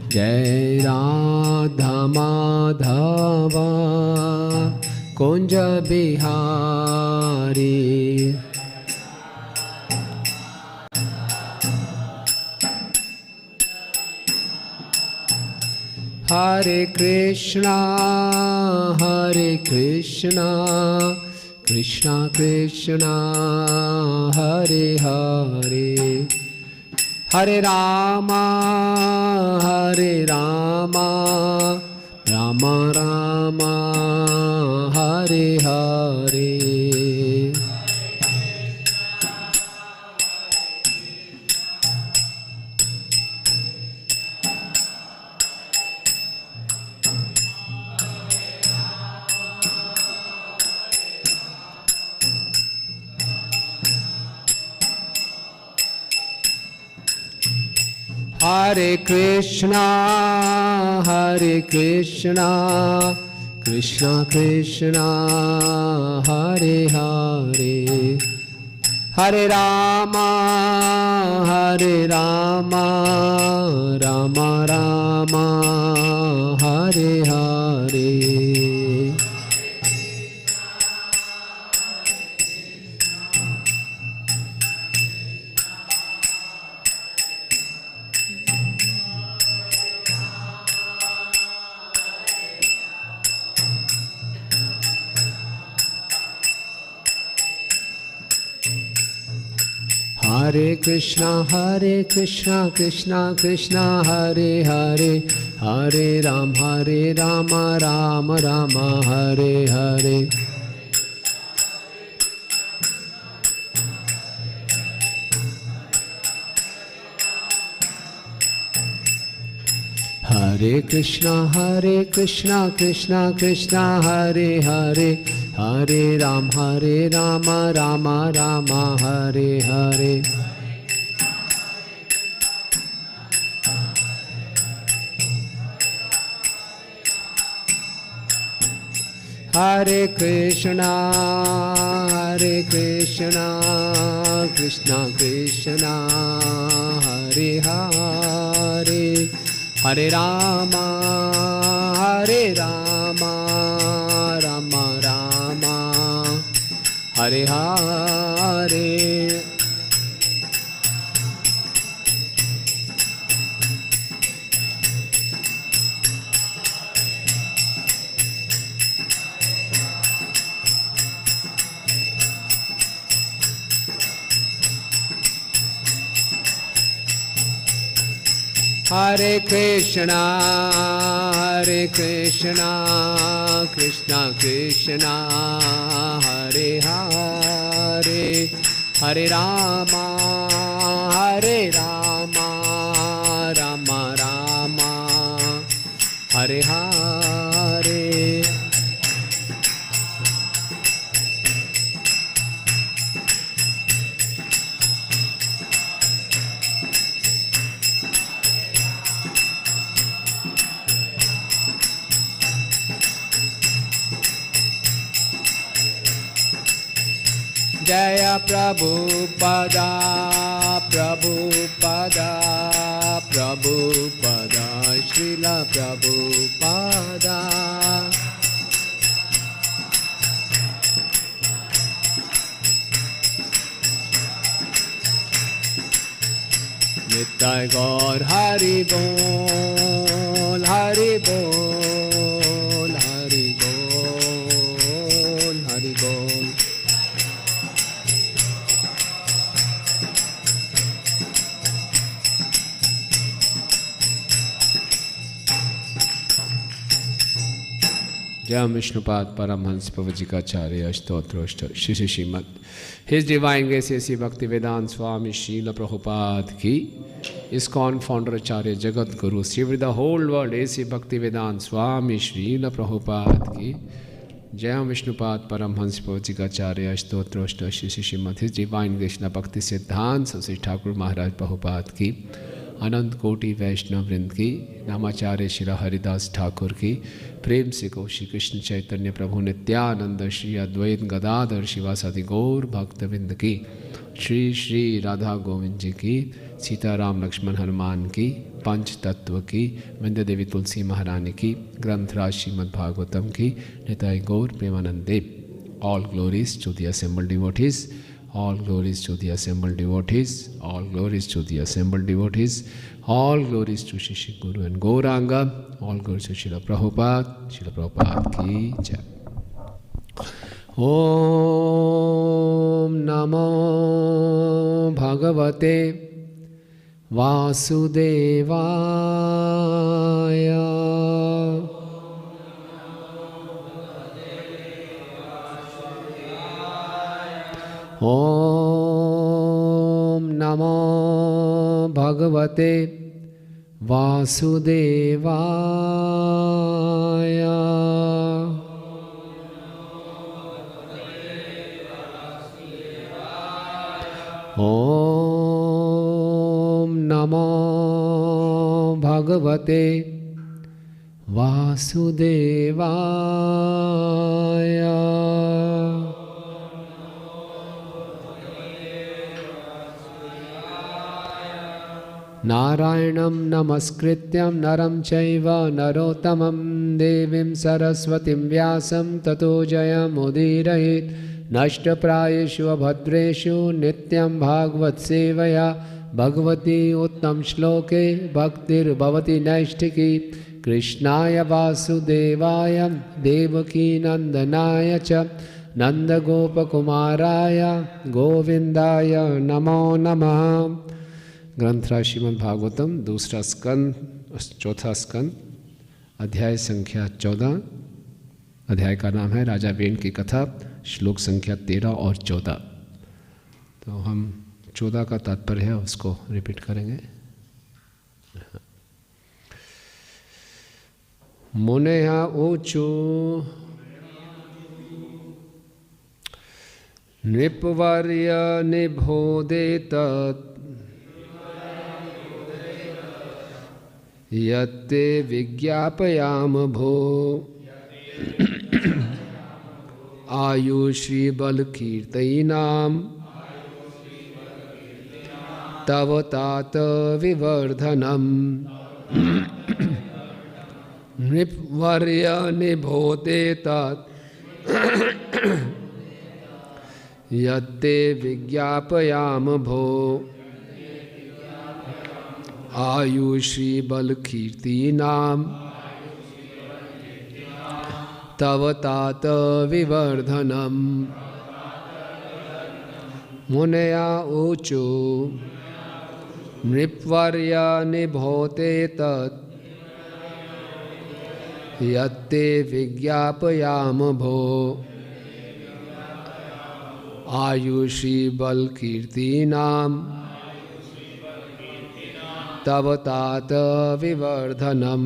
जय राधा माधव कुंज बिहारी। हरे कृष्णा कृष्णा कृष्णा हरे हरे, हरे रामा राम राम हरे हरे। हरे कृष्णा कृष्णा कृष्णा हरे हरे, हरे रामा राम राम हरे हरे। हरे कृष्णा कृष्णा कृष्णा हरे हरे, हरे राम राम राम हरे हरे। हरे कृष्णा कृष्णा कृष्णा हरे हरे, हरे राम राम राम हरे हरे। हरे कृष्णा कृष्णा कृष्णा हरे हरे, हरे राम राम राम हरे हरे। हरे कृष्णा कृष्णा कृष्णा हरे हरे, हरे राम राम राम हरे हरे। जय प्रभुपदा श्रील प्रभुपदा। नित्य गौर हरि बोल हरि बोल हरि बोल हरि बोल। जय Vishnupad Paramhans प्रवचिकाचार्य स्तोत्रोष्ट Shri Shrimad his divine grace AC भक्ति वेदांत स्वामी श्रील प्रभुपाद की, ISKCON founder Acharya Jagat Guru Shri the whole world AC भक्ति वेदांत स्वामी श्रील प्रभुपाद की। जय Vishnupad Paramhans प्रवचिकाचार्य स्तोत्रोष्ट Shri Shrimad his divine grace भक्ति सिद्धांत श्री ठाकुर महाराज प्रभुपाद की, अनंत कोटि वैष्णव वृंद की, नामाचार्य श्री हरिदास ठाकुर की, प्रेम से को श्री कृष्ण चैतन्य प्रभु नित्यानंद श्री अद्वैत गदाधर शिवासादि गौर भक्तविंद की, श्री श्री राधा गोविंद जी की, सीताराम लक्ष्मण हनुमान की, पंच तत्व की, विंध्य देवी तुलसी महारानी की, ग्रंथराज श्रीमद् भागवतम की, निताई गौर प्रेमानंद देव। All glories to the assembled devotees. All glories to the assembled devotees. All glories to the assembled devotees. All glories to Shri Guru and Gauranga. All glories to Srila Prabhupada. Srila Prabhupada ki jai. Om Namo Bhagavate Vasudevaya. Om Namo Bhagavate Vasudevaya. Om Namo Bhagavate Vasudevaya. Narayanam namaskrityam naram chaiva narottamam devim saraswatim vyasam tato jayam udirayet nashtaprayeshu abhadreshu nityam bhagavad sevaya bhagavati uttam shloke bhaktir bhavati naishtiki krishnaya vasudevaya devaki nandanaya cha nandagopakumaraya govindaya namo namah। ग्रंथराज Shrimad Bhagavatam दूसरा स्कंद, चौथा स्कंद, अध्याय संख्या 14। अध्याय का नाम है राजा when की कथा, श्लोक संख्या 13 और 14। तो हम 14 का तात्पर्य है उसको रिपीट करेंगे। मुनया ऊचु नृपवर्य निबोधेत यत्ते विज्ञापयाम भो आयुषी बल कीर्तयिनाम तव तात विवर्धनम। नृपवर्य निबोधे तत् यत्ते विज्ञापयाम भो आयुषी बल कीर्तिनाम तव तात विवर्धनम। मुनया ऊचु नृपवर्य निबोधे तत् यत्ते विज्ञापयाम भो आयुषी बल कीर्तिनाम तव तात विवर्धनम।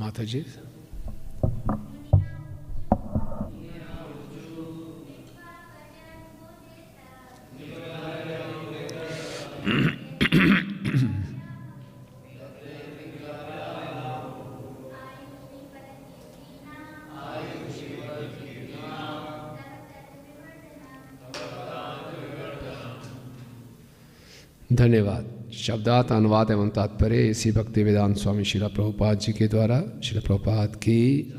माता जी। धन्यवाद। शब्दार्थ अनुवाद एवं तात्पर्य इसी भक्ति वेदांत स्वामी श्रील प्रभुपाद जी के द्वारा। श्रील प्रभुपाद की।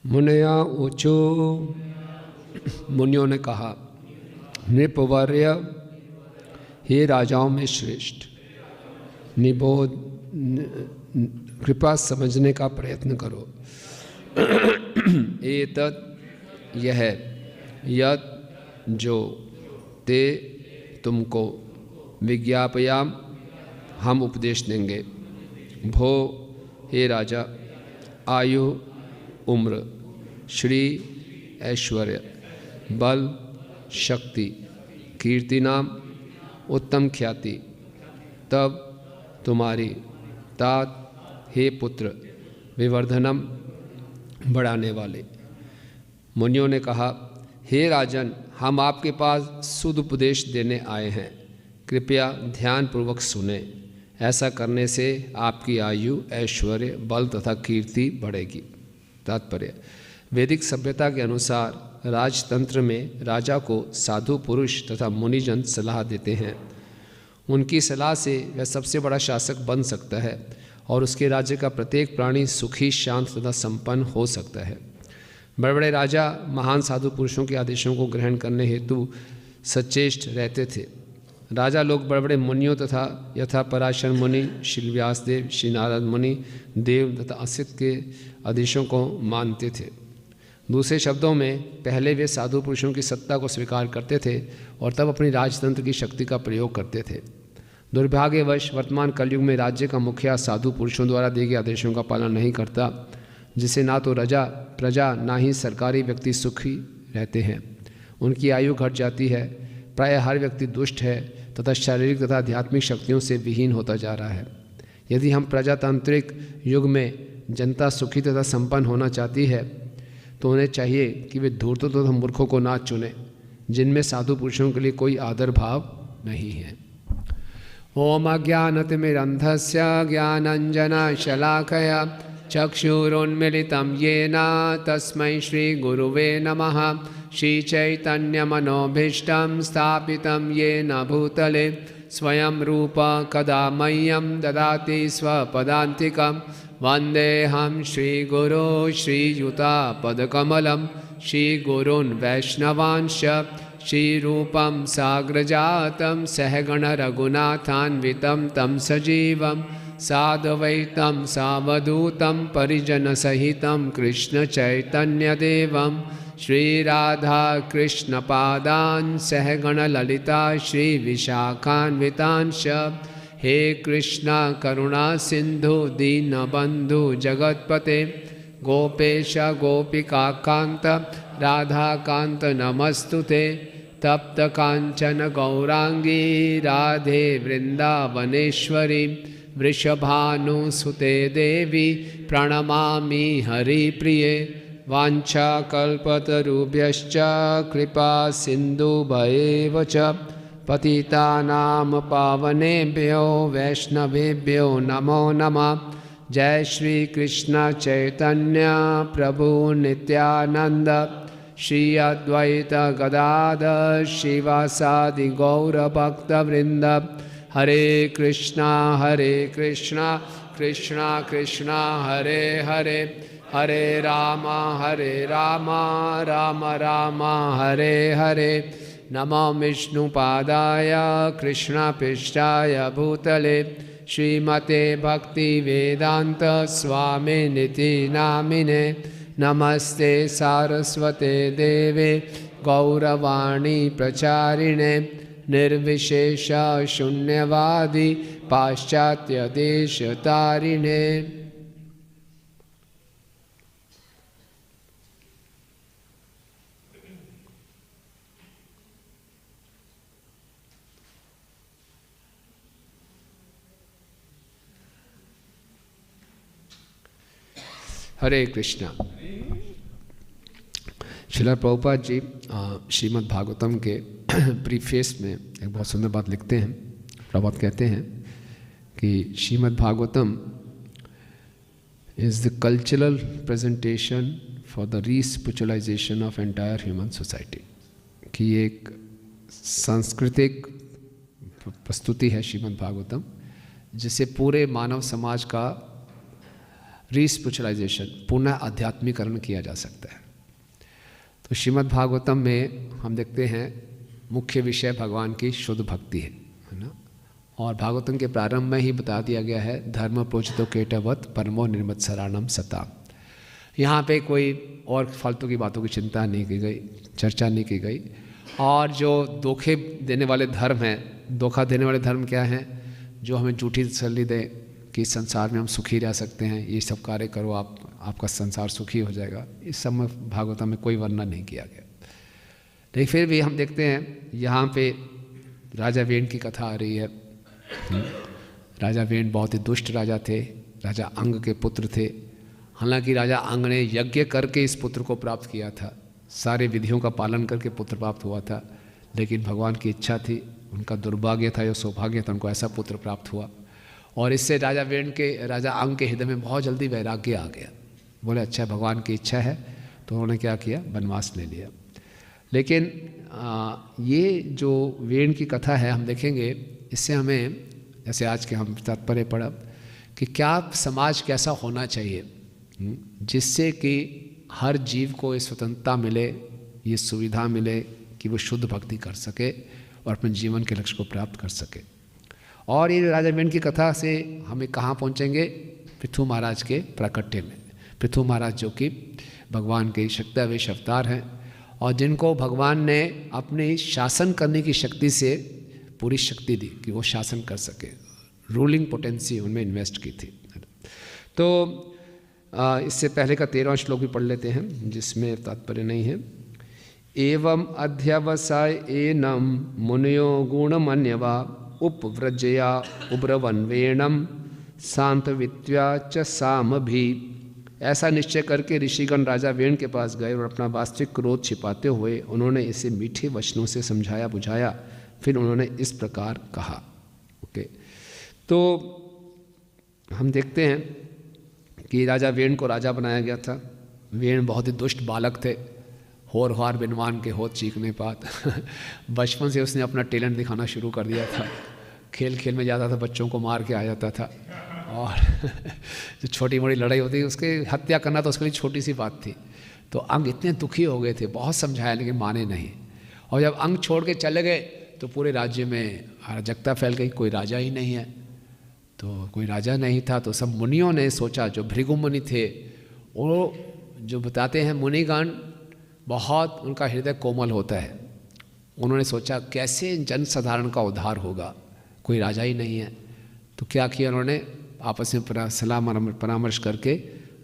मुनया ऊचो, मुनियों ने कहा, नृपवर्य, हे राजाओं में श्रेष्ठ, निबोध, कृपा समझने का प्रयत्न करो। एतत्, यह, यत्, जो, ते, तुमको, विज्ञापयाम, हम उपदेश देंगे। भो, हे राजा, आयु, उम्र, श्री, ऐश्वर्य, बल, शक्ति, कीर्ति नाम, उत्तम ख्याति, तब तुम्हारी, तात, हे पुत्र, विवर्धनम, बढ़ाने वाले। मुनियों ने कहा, हे राजन, हम आपके पास शुद्ध उपदेश देने आए हैं, कृपया ध्यानपूर्वक सुने। ऐसा करने से आपकी आयु, ऐश्वर्य, बल तथा कीर्ति बढ़ेगी। तात्पर्य, वैदिक सभ्यता के अनुसार राजतंत्र में राजा को साधु पुरुष तथा मुनिजन सलाह देते हैं। उनकी सलाह से वह सबसे बड़ा शासक बन सकता है और उसके राज्य का प्रत्येक प्राणी सुखी, शांत तथा संपन्न हो सकता है। बड़े बड़े राजा महान साधु पुरुषों के आदेशों को ग्रहण करने हेतु सचेष्ट रहते थे। राजा लोग बड़े बड़े मुनियों तथा यथा पराशर मुनि, श्री व्यासदेव, श्री नारद मुनि, देव तथा असित के आदेशों को मानते थे। दूसरे शब्दों में, पहले वे साधु पुरुषों की सत्ता को स्वीकार करते थे और तब अपनी राजतंत्र की शक्ति का प्रयोग करते थे। दुर्भाग्यवश वर्तमान कलयुग में राज्य का मुखिया साधु पुरुषों द्वारा दिए गए आदेशों का पालन नहीं करता, जिससे ना तो राजा, प्रजा, ना ही सरकारी व्यक्ति सुखी रहते हैं। उनकी आयु घट जाती है। प्रायः हर व्यक्ति दुष्ट है तथा शारीरिक तथा आध्यात्मिक शक्तियों से विहीन होता जा रहा है। यदि हम प्रजातांत्रिक युग में जनता सुखी तथा संपन्न होना चाहती है तो उन्हें चाहिए कि वे धूर्तों तथा मूर्खों को ना चुने, जिनमें साधु पुरुषों के लिए कोई आदर भाव नहीं है। ओम अज्ञानतिमिरन्धस्य ज्ञानाञ्जनशलाकया चक्षुरुन्मीलितं येन तस्मै श्रीगुरुवे नमः। श्रीचैतन्यमनोभीष्टं स्थापितं येन भूतले स्वयं रूप कदा मह्यं ददाति स्वपदान्तिकं। वन्देऽहं श्रीगुरो श्रीयुतापदकमलं श्रीगुरून् वैष्णवांश्च श्रीरूपं साग्रजातं सहगणरघुनाथान्वितं तं सजीवं साद्वैतं सावधूतं परिजनसहितं कृष्णचैतन्यदेवं श्रीराधाकृष्णपादान् सहगणललिता श्रीविशाखान्वितांश्च। हे कृष्णा करुणा सिंधु दीनबंधु जगत्पते गोपेश गोपिकाकांत राधाकांत नमस्तुते। तप्त कांचन गौरांगी राधे वृंदावनेश्वरी वृषभानुसुते देवी प्रणमामि हरिप्रिये। वाञ्छाकल्पतरुभ्यश्च कृपा सिन्धुभ्येव च पतितानां पावनेभ्यो वैष्णवेभ्यो नमो नमः। जय श्री कृष्ण चैतन्य प्रभु नित्यानंद श्री अद्वैत गदाधर श्रीवासादि गौरभक्तवृंद। हरे कृष्णा कृष्णा कृष्णा हरे हरे, हरे राम राम राम हरे हरे। नमो विष्णुपादाय कृष्णपृष्ठाय भूतले श्रीमते भक्तिवेदांत स्वामिनिति नामिने। नमस्ते सारस्वते देवे गौरवाणी प्रचारिणे निर्विशेष शून्यवादी पाश्चात्य देश तारिणे। हरे कृष्णा। श्रील प्रभुपाद जी श्रीमद् भागवतम के प्रीफेस में एक बहुत सुंदर बात लिखते हैं। प्रभुपाद कहते हैं कि Shrimad Bhagavatam is the cultural presentation for the respiritualization of entire human society, कि ये एक सांस्कृतिक प्रस्तुति है श्रीमद् भागवतम, जिससे पूरे मानव समाज का रीस्पिरिचुअलाइजेशन, पुनः आध्यात्मिकरण किया जा सकता है। तो श्रीमद् भागवतम में हम देखते हैं मुख्य विषय भगवान की शुद्ध भक्ति है ना। और भागवतम के प्रारंभ में ही बता दिया गया है धर्म प्रोचितो केटवत परमो निर्मत्सराणम सता। यहाँ पे कोई और फालतू की बातों की चिंता नहीं की गई, चर्चा नहीं की गई। और जो धोखे देने वाले धर्म हैं, धोखा देने वाले धर्म क्या हैं, जो हमें झूठी तसल्ली दे कि संसार में हम सुखी रह सकते हैं, ये सब कार्य करो आपका संसार सुखी हो जाएगा, इस सब में भागवतम में कोई वर्णन नहीं किया गया। लेकिन फिर भी हम देखते हैं यहाँ पे राजा वेन की कथा आ रही है। राजा वेन बहुत ही दुष्ट राजा थे, राजा अंग के पुत्र थे। हालांकि राजा अंग ने यज्ञ करके इस पुत्र को प्राप्त किया था, सारे विधियों का पालन करके पुत्र प्राप्त हुआ था, लेकिन भगवान की इच्छा थी, उनका दुर्भाग्य था या सौभाग्य था, उनको ऐसा पुत्र प्राप्त हुआ। और इससे राजा अंग के हृदय में बहुत जल्दी वैराग्य आ गया। बोले अच्छा भगवान की इच्छा है, तो उन्होंने क्या किया, वनवास ले लिया। लेकिन ये जो वेन की कथा है हम देखेंगे, इससे हमें, जैसे आज के हम तात्पर्य पढ़ा कि क्या समाज कैसा होना चाहिए जिससे कि हर जीव को ये स्वतंत्रता मिले, ये सुविधा मिले कि वो शुद्ध भक्ति कर सके और अपने जीवन के लक्ष्य को प्राप्त कर सके। और ये राजा वेन की कथा से हमें कहाँ पहुँचेंगे, पृथु महाराज के प्राकट्य में। पृथु महाराज जो कि भगवान के शक्तिवेश अवतार हैं और जिनको भगवान ने अपने शासन करने की शक्ति से पूरी शक्ति दी कि वो शासन कर सके, रूलिंग पोटेंसी उनमें इन्वेस्ट की थी। तो इससे पहले का 13वां श्लोक भी पढ़ लेते हैं, जिसमें तात्पर्य नहीं है। एवं अध्यवसाय एनम मुनयो गुणमन्यवा उपव्रजया उब्रवन्वेणम शांतवित्या च सामभि। ऐसा निश्चय करके ऋषिगण राजा वेन के पास गए और अपना वास्तविक क्रोध छिपाते हुए उन्होंने इसे मीठे वचनों से समझाया बुझाया। फिर उन्होंने इस प्रकार कहा। ओके, तो हम देखते हैं कि राजा वेन को राजा बनाया गया था। वेन बहुत ही दुष्ट बालक थे, होर हार बिनवान के होत चीखने पात। बचपन से उसने अपना टैलेंट दिखाना शुरू कर दिया था, खेल खेल में जाता था, बच्चों को मार के आ जाता था। और जो छोटी मोटी लड़ाई होती थी, उसके हत्या करना तो उसके लिए छोटी सी बात थी। तो अंग इतने दुखी हो गए थे, बहुत समझाया लेकिन माने नहीं। और जब अंग छोड़ के चले गए तो पूरे राज्य में अराजकता फैल गई, कोई राजा ही नहीं है। तो कोई राजा नहीं था तो सब मुनियों ने सोचा, जो भृगु मुनि थे, वो जो बताते हैं मुनिगण बहुत उनका हृदय कोमल होता है। उन्होंने सोचा कैसे जन साधारण का उद्धार होगा, कोई राजा ही नहीं है। तो क्या किया उन्होंने, आपस में सलाह परामर्श करके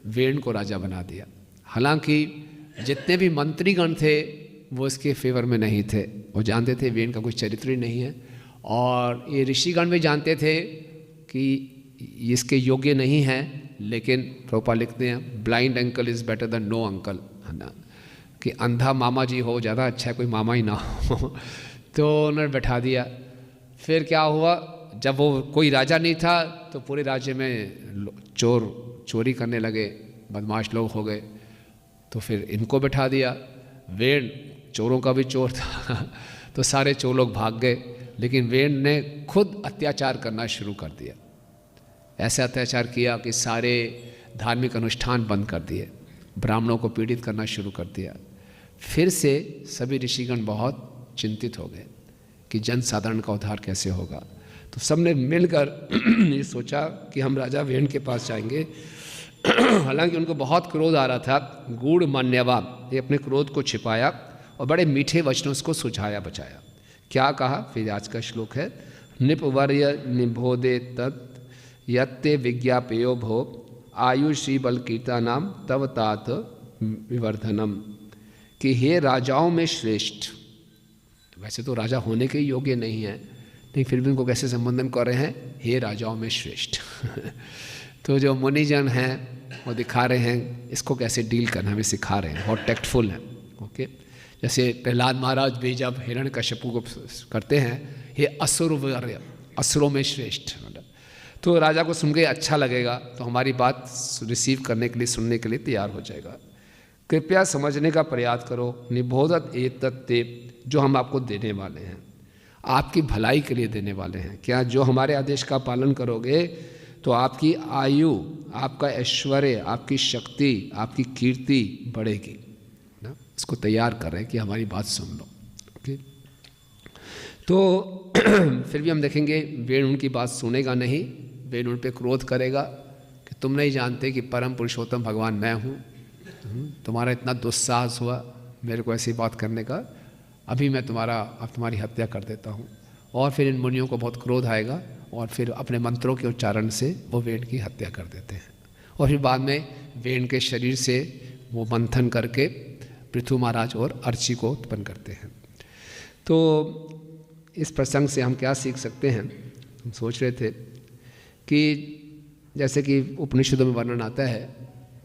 वेन को राजा बना दिया। हालांकि जितने भी मंत्रीगण थे वो इसके फेवर में नहीं थे, वो जानते थे वेन का कोई चरित्र ही नहीं है। और ये ऋषिगण भी जानते थे कि इसके योग्य नहीं है, लेकिन प्रभुपाद लिखते हैं blind uncle is better than no uncle, है ना, कि अंधा मामा जी हो ज़्यादा अच्छा है, कोई मामा ही ना हो। तो उन्होंने बैठा दिया। फिर क्या हुआ, जब वो कोई राजा नहीं था तो पूरे राज्य में चोरी करने लगे, बदमाश लोग हो गए। तो फिर इनको बैठा दिया। वेन चोरों का भी चोर था। तो सारे चोर लोग भाग गए, लेकिन वेन ने खुद अत्याचार करना शुरू कर दिया। ऐसा अत्याचार किया कि सारे धार्मिक अनुष्ठान बंद कर दिए, ब्राह्मणों को पीड़ित करना शुरू कर दिया। फिर से सभी ऋषिगण बहुत चिंतित हो गए कि जन साधारण का उद्धार कैसे होगा। तो सबने मिलकर ये सोचा कि हम राजा वेन के पास जाएंगे। हालांकि उनको बहुत क्रोध आ रहा था। गूढ़ मान्यवा, ये अपने क्रोध को छिपाया और बड़े मीठे वचनों उसको सुझाया बचाया। क्या कहा, फिर आज का श्लोक है, निपवर्य निबोधे तत् यत्ते विज्ञापयो भो आयुषी बल कीर्ता नाम तव तात विवर्धनम। कि हे राजाओं में श्रेष्ठ, वैसे तो राजा होने के योग्य नहीं है, लेकिन फिर भी उनको कैसे संबोधन कर रहे हैं, हे राजाओं में श्रेष्ठ। तो जो मुनिजन हैं वो दिखा रहे हैं इसको कैसे डील करना, हमें सिखा रहे हैं, बहुत टेक्टफुल है। ओके, जैसे प्रहलाद महाराज भी जब हिरण्यकश्यपु को करते हैं, हे असुरवर्य, असुरों में श्रेष्ठ, मतलब तो राजा को सुन के अच्छा लगेगा, तो हमारी बात रिसीव करने के लिए, सुनने के लिए तैयार हो जाएगा। कृपया समझने का प्रयास करो, निबोधत एतत्ते, जो हम आपको देने वाले हैं, आपकी भलाई के लिए देने वाले हैं। क्या जो हमारे आदेश का पालन करोगे तो आपकी आयु, आपका ऐश्वर्य, आपकी शक्ति, आपकी कीर्ति बढ़ेगी ना। इसको तैयार कर रहे हैं कि हमारी बात सुन लो। ओके, तो फिर भी हम देखेंगे वेण उनकी बात सुनेगा नहीं, वेण उन पर क्रोध करेगा कि तुम नहीं जानते कि परम पुरुषोत्तम भगवान मैं हूँ, तुम्हारा इतना दुस्साहस हुआ मेरे को ऐसी बात करने का, अभी मैं अब तुम्हारी हत्या कर देता हूँ। और फिर इन मुनियों को बहुत क्रोध आएगा और फिर अपने मंत्रों के उच्चारण से वो वेण की हत्या कर देते हैं। और फिर बाद में वेण के शरीर से वो मंथन करके पृथु महाराज और अर्ची को उत्पन्न करते हैं। तो इस प्रसंग से हम क्या सीख सकते हैं? हम सोच रहे थे कि जैसे कि उपनिषदों में वर्णन आता है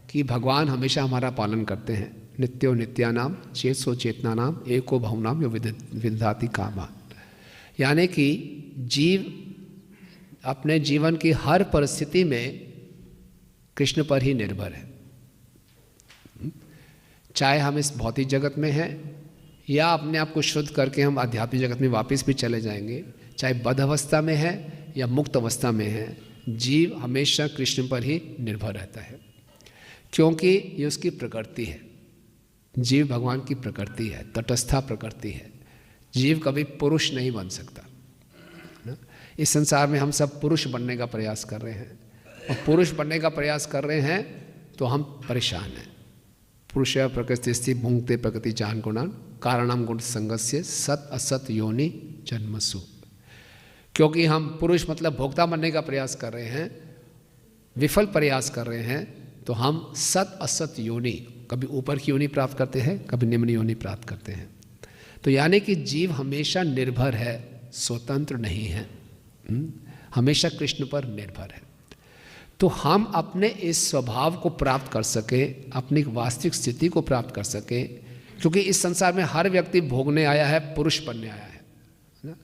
कि भगवान हमेशा हमारा पालन करते हैं। नित्यो नित्यानाम चेतसो चेतनानाम एको बहुनाम यो विदधाति कामा, यानी कि जीव अपने जीवन की हर परिस्थिति में कृष्ण पर ही निर्भर है। चाहे हम इस भौतिक जगत में हैं या अपने आप को शुद्ध करके हम आध्यात्मिक जगत में वापस भी चले जाएंगे, चाहे बद्ध अवस्था में है या मुक्त अवस्था में है, जीव हमेशा कृष्ण पर ही निर्भर रहता है, क्योंकि ये उसकी प्रकृति है। जीव भगवान की प्रकृति है, तटस्था प्रकृति है। जीव कभी पुरुष नहीं बन सकता ना। इस संसार में हम सब पुरुष बनने का प्रयास कर रहे हैं, और पुरुष बनने का प्रयास कर रहे हैं तो हम परेशान हैं। पुरुष प्रकृति स्थिति भुंगते प्रकृति जान गुणान कारणम गुण संगस्य सत असत योनि जन्मसु, क्योंकि हम पुरुष मतलब भोक्ता बनने का प्रयास कर रहे हैं, विफल प्रयास कर रहे हैं, तो हम सत असत योनि, कभी ऊपर की योनि प्राप्त करते हैं, कभी निम्न योनि प्राप्त करते हैं। तो यानी कि जीव हमेशा निर्भर है, स्वतंत्र नहीं है, हमेशा कृष्ण पर निर्भर है। तो हम अपने इस स्वभाव को प्राप्त कर सके, अपनी वास्तविक स्थिति को प्राप्त कर सके, क्योंकि इस संसार में हर व्यक्ति भोगने आया है, पुरुष बनने आया है ना।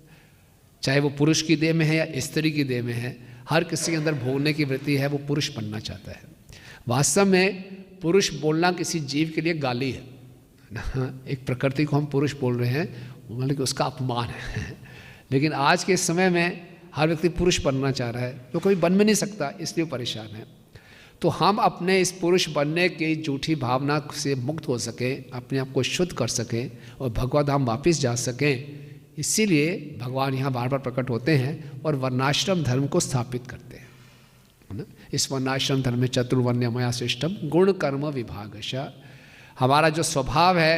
चाहे वो पुरुष की देह में है या स्त्री की देह में है, हर किसी के अंदर भोगने की वृत्ति है, वो पुरुष बनना चाहता है। वास्तव में पुरुष बोलना किसी जीव के लिए गाली है ना। एक प्रकृति को हम पुरुष बोल रहे हैं, मतलब कि उसका अपमान है। लेकिन आज के समय में हर व्यक्ति पुरुष बनना चाह रहा है, तो कभी बन भी नहीं सकता, इसलिए परेशान है। तो हम अपने इस पुरुष बनने की झूठी भावना से मुक्त हो सकें, अपने आप को शुद्ध कर सकें और भगवत धाम वापस जा सकें, इसीलिए भगवान यहाँ बार बार प्रकट होते हैं और वर्णाश्रम धर्म को स्थापित करते हैं ना। इस वर्णाश्रम धर्म में चतुर्वर्ण्य मया सिस्टम गुण कर्म विभागश, हमारा जो स्वभाव है,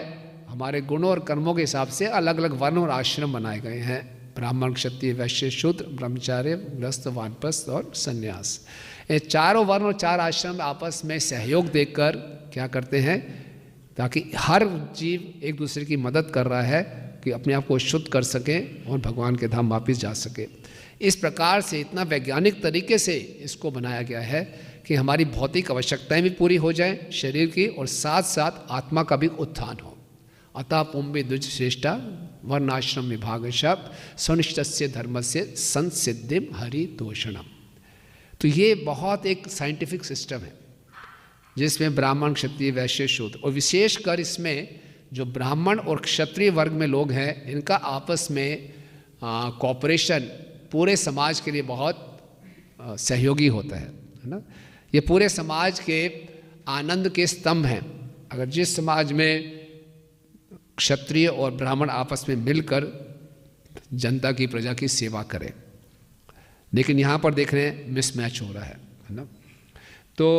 हमारे गुणों और कर्मों के हिसाब से अलग अलग वर्ण और आश्रम बनाए गए हैं। ब्राह्मण, क्षत्रिय, वैश्य, शूद्र, ब्रह्मचार्य, गृहस्थ, वानप्रस्थ और संन्यास। ये चारों वर्ण और चार आश्रम आपस में सहयोग देकर क्या करते हैं, ताकि हर जीव एक दूसरे की मदद कर रहा है कि अपने आप को शुद्ध कर सकें और भगवान के धाम वापस जा सके। इस प्रकार से इतना वैज्ञानिक तरीके से इसको बनाया गया है कि हमारी भौतिक आवश्यकताएं भी पूरी हो जाएं शरीर की, और साथ साथ आत्मा का भी उत्थान हो। अतः पुंबे द्विज श्रेष्ठा वर्णाश्रम विभागशः सुनिश्चितस्य धर्मस्य संसिद्धिम हरितोषणम। तो ये बहुत एक साइंटिफिक सिस्टम है जिसमें ब्राह्मण, क्षत्रिय, वैश्य, शूद्र, और विशेषकर इसमें जो ब्राह्मण और क्षत्रिय वर्ग में लोग हैं, इनका आपस में कॉपरेशन पूरे समाज के लिए बहुत सहयोगी होता है ना। ये पूरे समाज के आनंद के स्तंभ हैं। अगर जिस समाज में क्षत्रिय और ब्राह्मण आपस में मिलकर जनता की, प्रजा की सेवा करें, लेकिन यहाँ पर देख रहे हैं मिसमैच हो रहा है ना। तो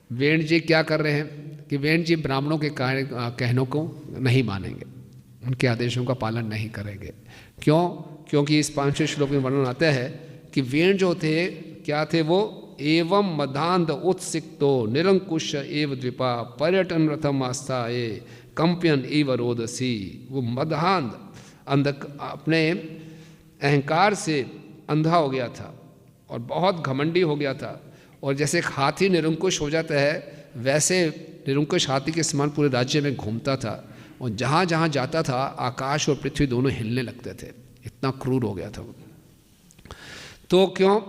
वेण जी क्या कर रहे हैं कि वेण जी ब्राह्मणों के कहनों को नहीं मानेंगे, उनके आदेशों का पालन नहीं करेंगे। क्यों? क्योंकि इस 5वें श्लोक में वर्णन आता है कि वेण जो थे क्या थे, वो एवं मदांध उत्सिक्तो निरंकुश एव द्विपा पर्यटन रथम आस्थाए कंपियन एव रोदसी। वो मदहांध अपने अहंकार से अंधा हो गया था और बहुत घमंडी हो गया था, और जैसे एक हाथी निरंकुश हो जाता है, वैसे निरंकुश हाथी के समान पूरे राज्य में घूमता था और जहाँ जहाँ जाता था आकाश और पृथ्वी दोनों हिलने लगते थे, इतना क्रूर हो गया था वो। तो क्यों?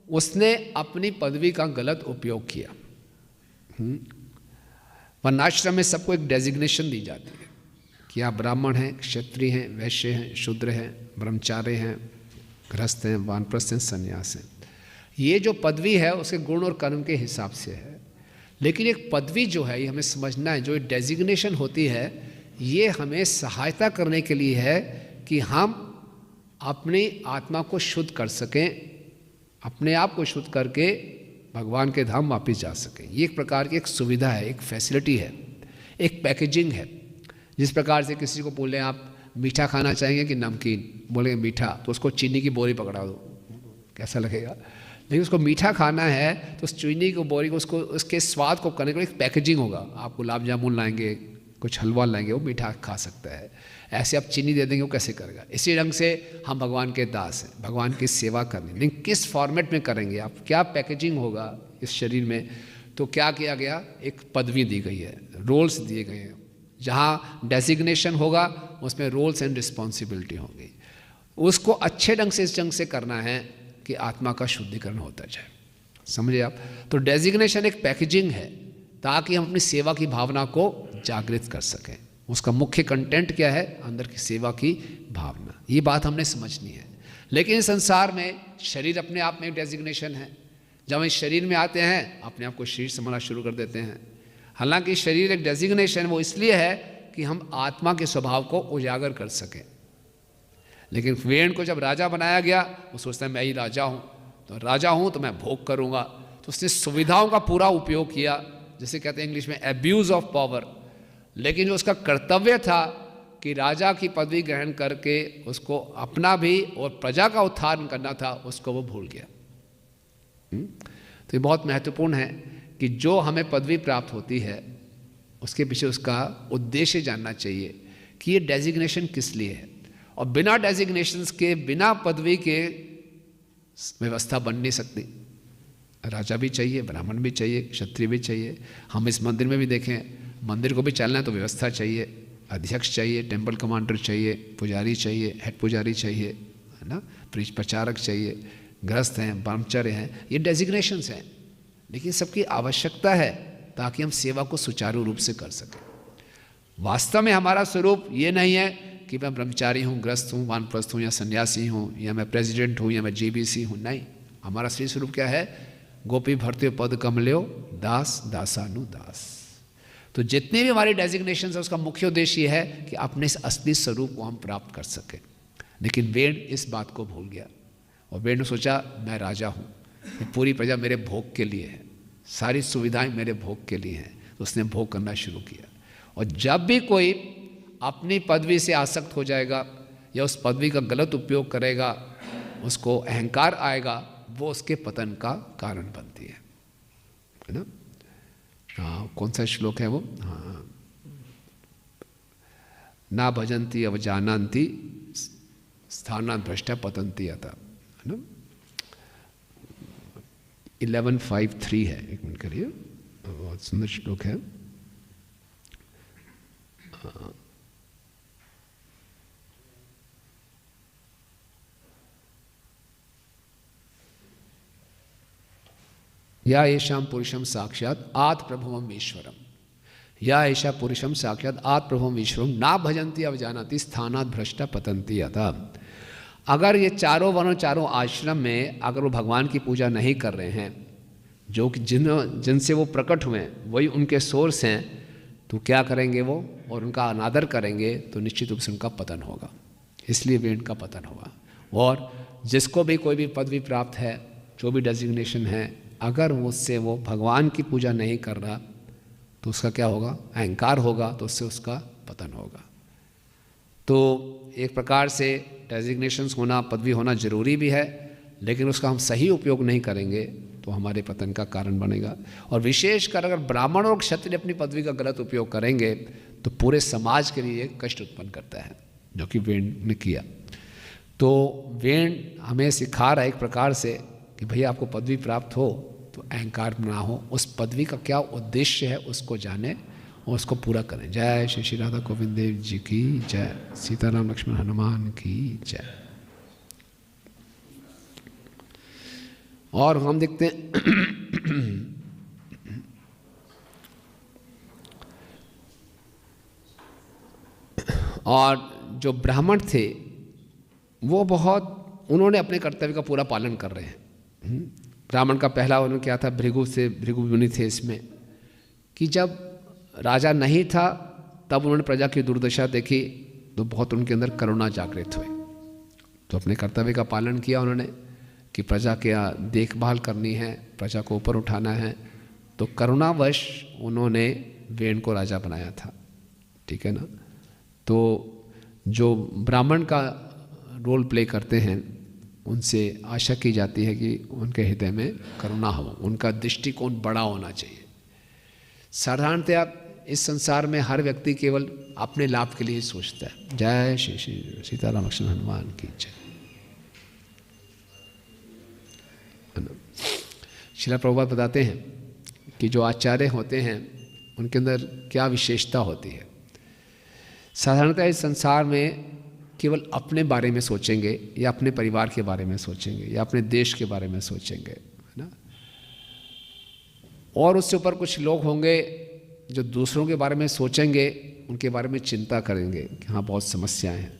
उसने अपनी पदवी का गलत उपयोग किया। वर्णाश्रम में सबको एक डेजिग्नेशन दी जाती है कि आप ब्राह्मण हैं, क्षत्रिय हैं, वैश्य हैं, शूद्र हैं, ब्रह्मचारी हैं, गृहस्थ हैं, वानप्रस्थ हैं, संन्यास हैं। ये जो पदवी है उसके गुण और कर्म के हिसाब से है। लेकिन एक पदवी जो है ये हमें समझना है, जो डेजिग्नेशन होती है ये हमें सहायता करने के लिए है कि हम अपनी आत्मा को शुद्ध कर सकें, अपने आप को शुद्ध करके भगवान के धाम वापस जा सकें। ये एक प्रकार की एक सुविधा है, एक फैसिलिटी है, एक पैकेजिंग है। जिस प्रकार से किसी को बोले आप मीठा खाना चाहेंगे कि नमकीन, बोलेंगे मीठा, तो उसको चीनी की बोरी पकड़ा दो, कैसा लगेगा? लेकिन उसको मीठा खाना है तो उस चीनी की बोरी को, उसको उसके स्वाद को करने के लिए एक पैकेजिंग होगा। आप गुलाब जामुन लाएंगे, कुछ हलवा लाएंगे, वो मीठा खा सकता है। ऐसे आप चीनी दे देंगे वो कैसे करेगा? इसी ढंग से हम भगवान के दास हैं, भगवान की सेवा करनी, लेकिन किस फॉर्मेट में करेंगे आप, क्या पैकेजिंग होगा इस शरीर में? तो क्या किया गया? एक पदवी दी गई है, रोल्स दिए गए हैं। जहाँ डेजिग्नेशन होगा उसमें रोल्स एंड रिस्पॉन्सिबिलिटी होगी। उसको अच्छे ढंग से इस ढंग से करना है कि आत्मा का शुद्धिकरण होता जाए। समझे आप? तो डेजिग्नेशन एक पैकेजिंग है ताकि हम अपनी सेवा की भावना को जागृत कर सकें। उसका मुख्य कंटेंट क्या है? अंदर की सेवा की भावना। ये बात हमने समझनी है। लेकिन इस संसार में शरीर अपने आप में एक डेजिग्नेशन है। जब हम इस शरीर में आते हैं अपने आप को शरीर समझना शुरू कर देते हैं। हालांकि शरीर एक डेजिग्नेशन वो इसलिए है कि हम आत्मा के स्वभाव को उजागर कर सकें। लेकिन वेण को जब राजा बनाया गया वो सोचता है मैं ही राजा हूँ, तो राजा हूँ तो मैं भोग करूँगा। तो उसने सुविधाओं का पूरा उपयोग किया, जैसे कहते हैं इंग्लिश में एब्यूज़ ऑफ पावर। लेकिन जो उसका कर्तव्य था कि राजा की पदवी ग्रहण करके उसको अपना भी और प्रजा का उत्थान करना था, उसको वो भूल गया। तो ये बहुत महत्वपूर्ण है कि जो हमें पदवी प्राप्त होती है उसके पीछे उसका उद्देश्य जानना चाहिए कि ये डेजिग्नेशन किस लिए है। और बिना डेजिग्नेशंस के, बिना पदवी के व्यवस्था बन नहीं सकती। राजा भी चाहिए, ब्राह्मण भी चाहिए, क्षत्रिय भी चाहिए। हम इस मंदिर में भी देखें, मंदिर को भी चलना है तो व्यवस्था चाहिए, अध्यक्ष चाहिए, टेम्पल कमांडर चाहिए, पुजारी चाहिए, हेड पुजारी चाहिए, है ना, प्रचारक चाहिए, गृहस्थ हैं, ब्रह्मचर्य हैं। ये डेजिग्नेशंस हैं, लेकिन सबकी आवश्यकता है ताकि हम सेवा को सुचारू रूप से कर सकें। वास्तव में हमारा स्वरूप ये नहीं है कि मैं ब्रह्मचारी हूँ, गृहस्थ हूँ, वानप्रस्थ हूँ, या सन्यासी हूँ, या मैं प्रेसिडेंट हूँ, या मैं जीबीसी हूँ। नहीं, हमारा सही स्वरूप क्या है? गोपी भर्त्यो पद कमल्यो दास दासानु दास। तो जितने भी हमारे डेजिग्नेशन है उसका मुख्य उद्देश्य है कि अपने इस असली स्वरूप को हम प्राप्त कर सकें। लेकिन वेण इस बात को भूल गया और वेण ने सोचा मैं राजा हूँ, पूरी प्रजा मेरे भोग के लिए है, सारी सुविधाएं मेरे भोग के लिए हैं। तो उसने भोग करना शुरू किया। और जब भी कोई अपनी पदवी से आसक्त हो जाएगा या उस पदवी का गलत उपयोग करेगा, उसको अहंकार आएगा, वो उसके पतन का कारण बनती है ना। हाँ, कौन सा श्लोक है वो? हाँ, ना भजंती अवजानंती स्थानात् भ्रष्टा पतंती अतः, है ना। 11:5:3 है, एक मिनट करिए, बहुत सुंदर श्लोक है। या येषां पुरुषम साक्षात आत्म प्रभुवम ईश्वरम, या ऐसा पुरुषम साक्षात आत्म प्रभुवम ईश्वरम ना भजंती अवजानती स्थानात् भ्रष्टा पतंती अतः। अगर ये चारों वर्णों, चारों आश्रम में अगर वो भगवान की पूजा नहीं कर रहे हैं, जो कि जिनसे वो प्रकट हुए हैं वही उनके सोर्स हैं, तो क्या करेंगे वो? और उनका अनादर करेंगे तो निश्चित रूप से उनका पतन होगा। इसलिए भी उनका पतन होगा। और जिसको भी कोई भी पदवी प्राप्त है, जो भी डेजिग्नेशन है, अगर उससे वो भगवान की पूजा नहीं कर रहा तो उसका क्या होगा? अहंकार होगा, तो उससे उसका पतन होगा। तो एक प्रकार से डेजिग्नेशंस होना, पदवी होना जरूरी भी है, लेकिन उसका हम सही उपयोग नहीं करेंगे तो हमारे पतन का कारण बनेगा। और विशेषकर अगर ब्राह्मण और क्षत्रिय अपनी पदवी का गलत उपयोग करेंगे तो पूरे समाज के लिए कष्ट उत्पन्न करता है, जो कि वेण ने किया। तो वेण हमें सिखा रहा है एक प्रकार से कि भैया आपको पदवी प्राप्त हो तो अहंकार ना हो, उस पदवी का क्या उद्देश्य है उसको जाने और उसको पूरा करें। जय श्री श्री राधा गोविंद देव जी की जय, सीताराम लक्ष्मण हनुमान की जय। और हम देखते हैं और जो ब्राह्मण थे वो बहुत, उन्होंने अपने कर्तव्य का पूरा पालन कर रहे हैं। ब्राह्मण का पहला उन्होंने क्या था, भृगु मुनि थे इसमें, कि जब राजा नहीं था तब उन्होंने प्रजा की दुर्दशा देखी तो बहुत उनके अंदर करुणा जागृत हुई, तो अपने कर्तव्य का पालन किया उन्होंने कि प्रजा के देखभाल करनी है, प्रजा को ऊपर उठाना है, तो करुणावश उन्होंने वेन को राजा बनाया था। ठीक है ना। तो जो ब्राह्मण का रोल प्ले करते हैं उनसे आशा की जाती है कि उनके हृदय में करुणा हो, उनका दृष्टिकोण बड़ा होना चाहिए। साधारणतया इस संसार में हर व्यक्ति केवल अपने लाभ के लिए ही सोचता है। जय श्री श्री सीताराम लक्ष्मण हनुमान की जय। श्रील प्रभुपाद बताते हैं कि जो आचार्य होते हैं उनके अंदर क्या विशेषता होती है। साधारणतः इस संसार में केवल अपने बारे में सोचेंगे या अपने परिवार के बारे में सोचेंगे या अपने देश के बारे में सोचेंगे, है ना। और उससे ऊपर कुछ लोग होंगे जो दूसरों के बारे में सोचेंगे, उनके बारे में चिंता करेंगे कि हाँ बहुत समस्याएं हैं,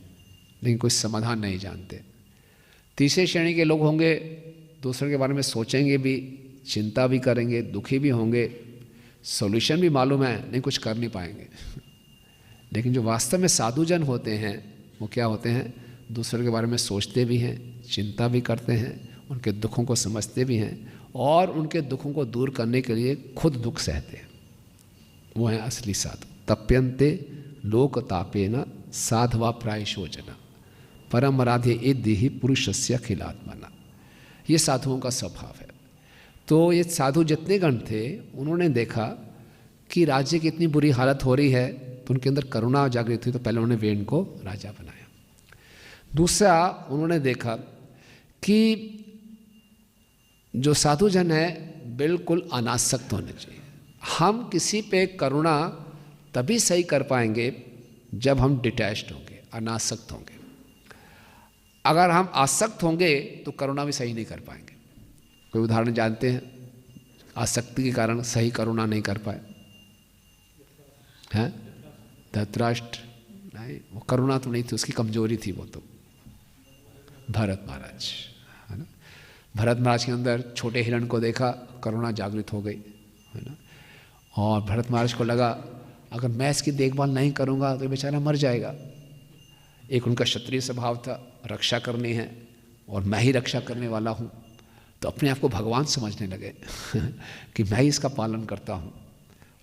लेकिन कोई समाधान नहीं जानते। तीसरे श्रेणी के लोग होंगे, दूसरों के बारे में सोचेंगे भी, चिंता भी करेंगे, दुखी भी होंगे, सॉल्यूशन भी मालूम है, नहीं कुछ कर नहीं पाएंगे। लेकिन जो वास्तव में साधुजन होते हैं वो क्या होते हैं, दूसरों के बारे में सोचते भी हैं, चिंता भी करते हैं, उनके दुखों को समझते भी हैं और उनके दुखों को दूर करने के लिए खुद दुख सहते हैं। वो हैं असली साधु। तप्यन्ते लोक तापेन साधवा प्रायशोचना परम आराध्य इद्धि ही पुरुषस्य अखिलात्मना। ये साधुओं का स्वभाव है। तो ये साधु जितने गण थे उन्होंने देखा कि राज्य की इतनी बुरी हालत हो रही है, तो उनके अंदर करुणा जागृत हुई, तो पहले उन्होंने वेन को राजा बनाया। दूसरा उन्होंने देखा कि जो साधुजन है बिल्कुल अनासक्त होने चाहिए। हम किसी पे करुणा तभी सही कर पाएंगे जब हम डिटैच्ड होंगे, अनासक्त होंगे। अगर हम आसक्त होंगे तो करुणा भी सही नहीं कर पाएंगे। कोई उदाहरण जानते हैं, आसक्ति के कारण सही करुणा नहीं कर पाए हैं? धृतराष्ट्र नहीं, वो करुणा तो नहीं थी, उसकी कमजोरी थी वो तो। भरत महाराज, है ना। भरत महाराज के अंदर छोटे हिरण को देखा, करुणा जागृत हो गई, है ना। और भरत महाराज को लगा अगर मैं इसकी देखभाल नहीं करूँगा तो बेचारा मर जाएगा। एक उनका क्षत्रिय स्वभाव था, रक्षा करनी है और मैं ही रक्षा करने वाला हूँ, तो अपने आप को भगवान समझने लगे कि मैं ही इसका पालन करता हूँ।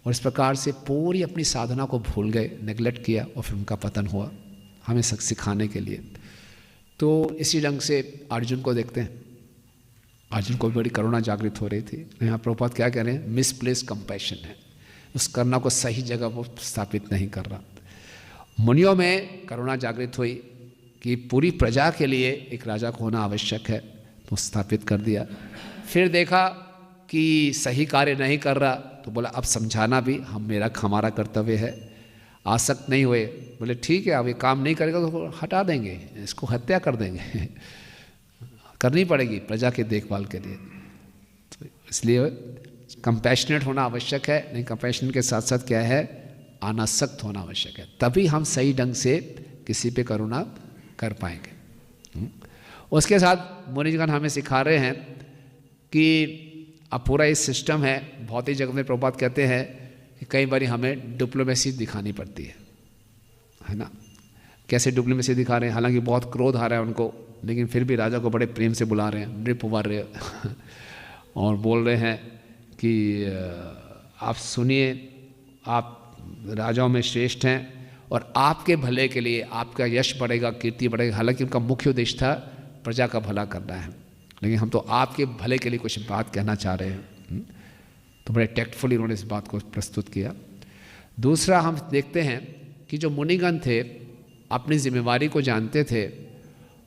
और इस प्रकार से पूरी अपनी साधना को भूल गए, नेगलेक्ट किया और फिर उनका पतन हुआ, हमें सिखाने के लिए। तो इसी ढंग से अर्जुन को देखते हैं, अर्जुन को भी बड़ी करुणा जागृत हो रही थी। यहाँ प्रभुपाद क्या कह रहे हैं, मिसप्लेस कंपैशन है, उस करुणा को सही जगह वो स्थापित नहीं कर रहा। मुनियों में करुणा जागृत हुई कि पूरी प्रजा के लिए एक राजा को होना आवश्यक है, तो स्थापित कर दिया। फिर देखा कि सही कार्य नहीं कर रहा, तो बोला अब समझाना भी हमारा कर्तव्य है। आसक्त नहीं हुए, बोले ठीक है अब ये काम नहीं करेगा तो हटा देंगे, इसको हत्या कर देंगे करनी पड़ेगी प्रजा के देखभाल के लिए। तो इसलिए कंपैशनेट होना आवश्यक है, नहीं कंपैशन के साथ साथ क्या है, अनासक्त होना आवश्यक है, तभी हम सही ढंग से किसी पे करुणा कर पाएंगे। उसके साथ मुनिगण हमें सिखा रहे हैं कि अब पूरा ये सिस्टम है, भौतिक जगत में प्रभुपाद कहते हैं कि कई बार हमें डिप्लोमेसी दिखानी पड़ती है ना। कैसे डिप्लोमेसी दिखा रहे हैं, हालांकि बहुत क्रोध आ रहा है उनको, लेकिन फिर भी राजा को बड़े प्रेम से बुला रहे हैं, नृप उबार रहे और बोल रहे हैं कि आप सुनिए, आप राजाओं में श्रेष्ठ हैं और आपके भले के लिए आपका यश बढ़ेगा, कीर्ति बढ़ेगा। हालांकि उनका मुख्य उद्देश्य था प्रजा का भला करना है, लेकिन हम तो आपके भले के लिए कुछ बात कहना चाह रहे हैं। तो बड़े टैक्टफुली उन्होंने इस बात को प्रस्तुत किया। दूसरा हम देखते हैं कि जो मुनिगण थे अपनी जिम्मेवारी को जानते थे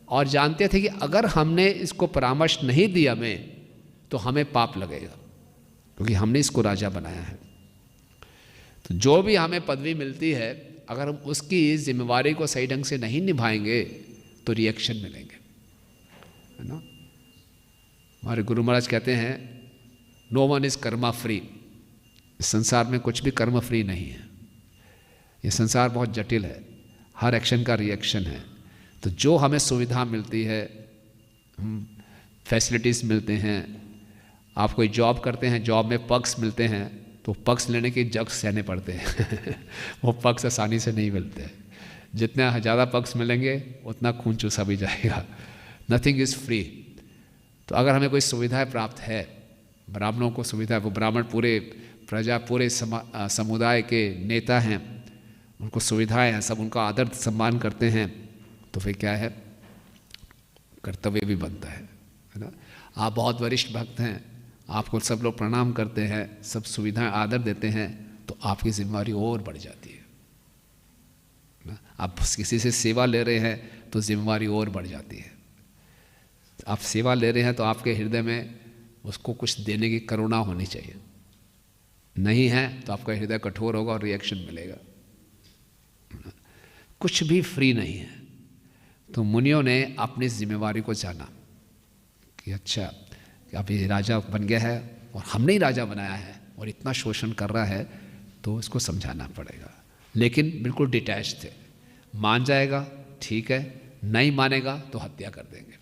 और जानते थे कि अगर हमने इसको परामर्श नहीं दिया तो हमें पाप लगेगा, क्योंकि हमने इसको राजा बनाया है। तो जो भी हमें पदवी मिलती है, अगर हम उसकी जिम्मेवारी को सही ढंग से नहीं निभाएंगे तो रिएक्शन मिलेंगे, है ना। हमारे गुरु महाराज कहते हैं no one is karma free. इस संसार में कुछ भी कर्म फ्री नहीं है। ये संसार बहुत जटिल है, हर एक्शन का रिएक्शन है। तो जो हमें सुविधा मिलती है, फैसिलिटीज़ मिलते हैं, आप कोई जॉब करते हैं, जॉब में पक्ष मिलते हैं, तो पक्ष लेने के जग सहने पड़ते हैं वो पक्ष आसानी से नहीं मिलते। जितना ज़्यादा पक्ष मिलेंगे उतना खून चूसा भी जाएगा। Nothing is free. तो अगर हमें कोई सुविधाएं प्राप्त है, ब्राह्मणों को सुविधा है, वो ब्राह्मण पूरे प्रजा पूरे समुदाय के नेता हैं, उनको सुविधाएं हैं, सब उनका आदर सम्मान करते हैं, तो फिर क्या है, कर्तव्य भी बनता है ना। आप बहुत वरिष्ठ भक्त हैं, आपको सब लोग प्रणाम करते हैं, सब सुविधाएं आदर देते हैं, तो आपकी जिम्मेवारी और बढ़ जाती है ना। आप किसी से सेवा ले रहे हैं तो जिम्मेवारी और बढ़ जाती है। आप सेवा ले रहे हैं तो आपके हृदय में उसको कुछ देने की करुणा होनी चाहिए। नहीं है तो आपका हृदय कठोर होगा और रिएक्शन मिलेगा। कुछ भी फ्री नहीं है। तो मुनियों ने अपनी जिम्मेवारी को जाना कि अच्छा कि अब ये राजा बन गया है और हमने ही राजा बनाया है और इतना शोषण कर रहा है, तो इसको समझाना पड़ेगा। लेकिन बिल्कुल डिटैच थे, मान जाएगा ठीक है, नहीं मानेगा तो हत्या कर देंगे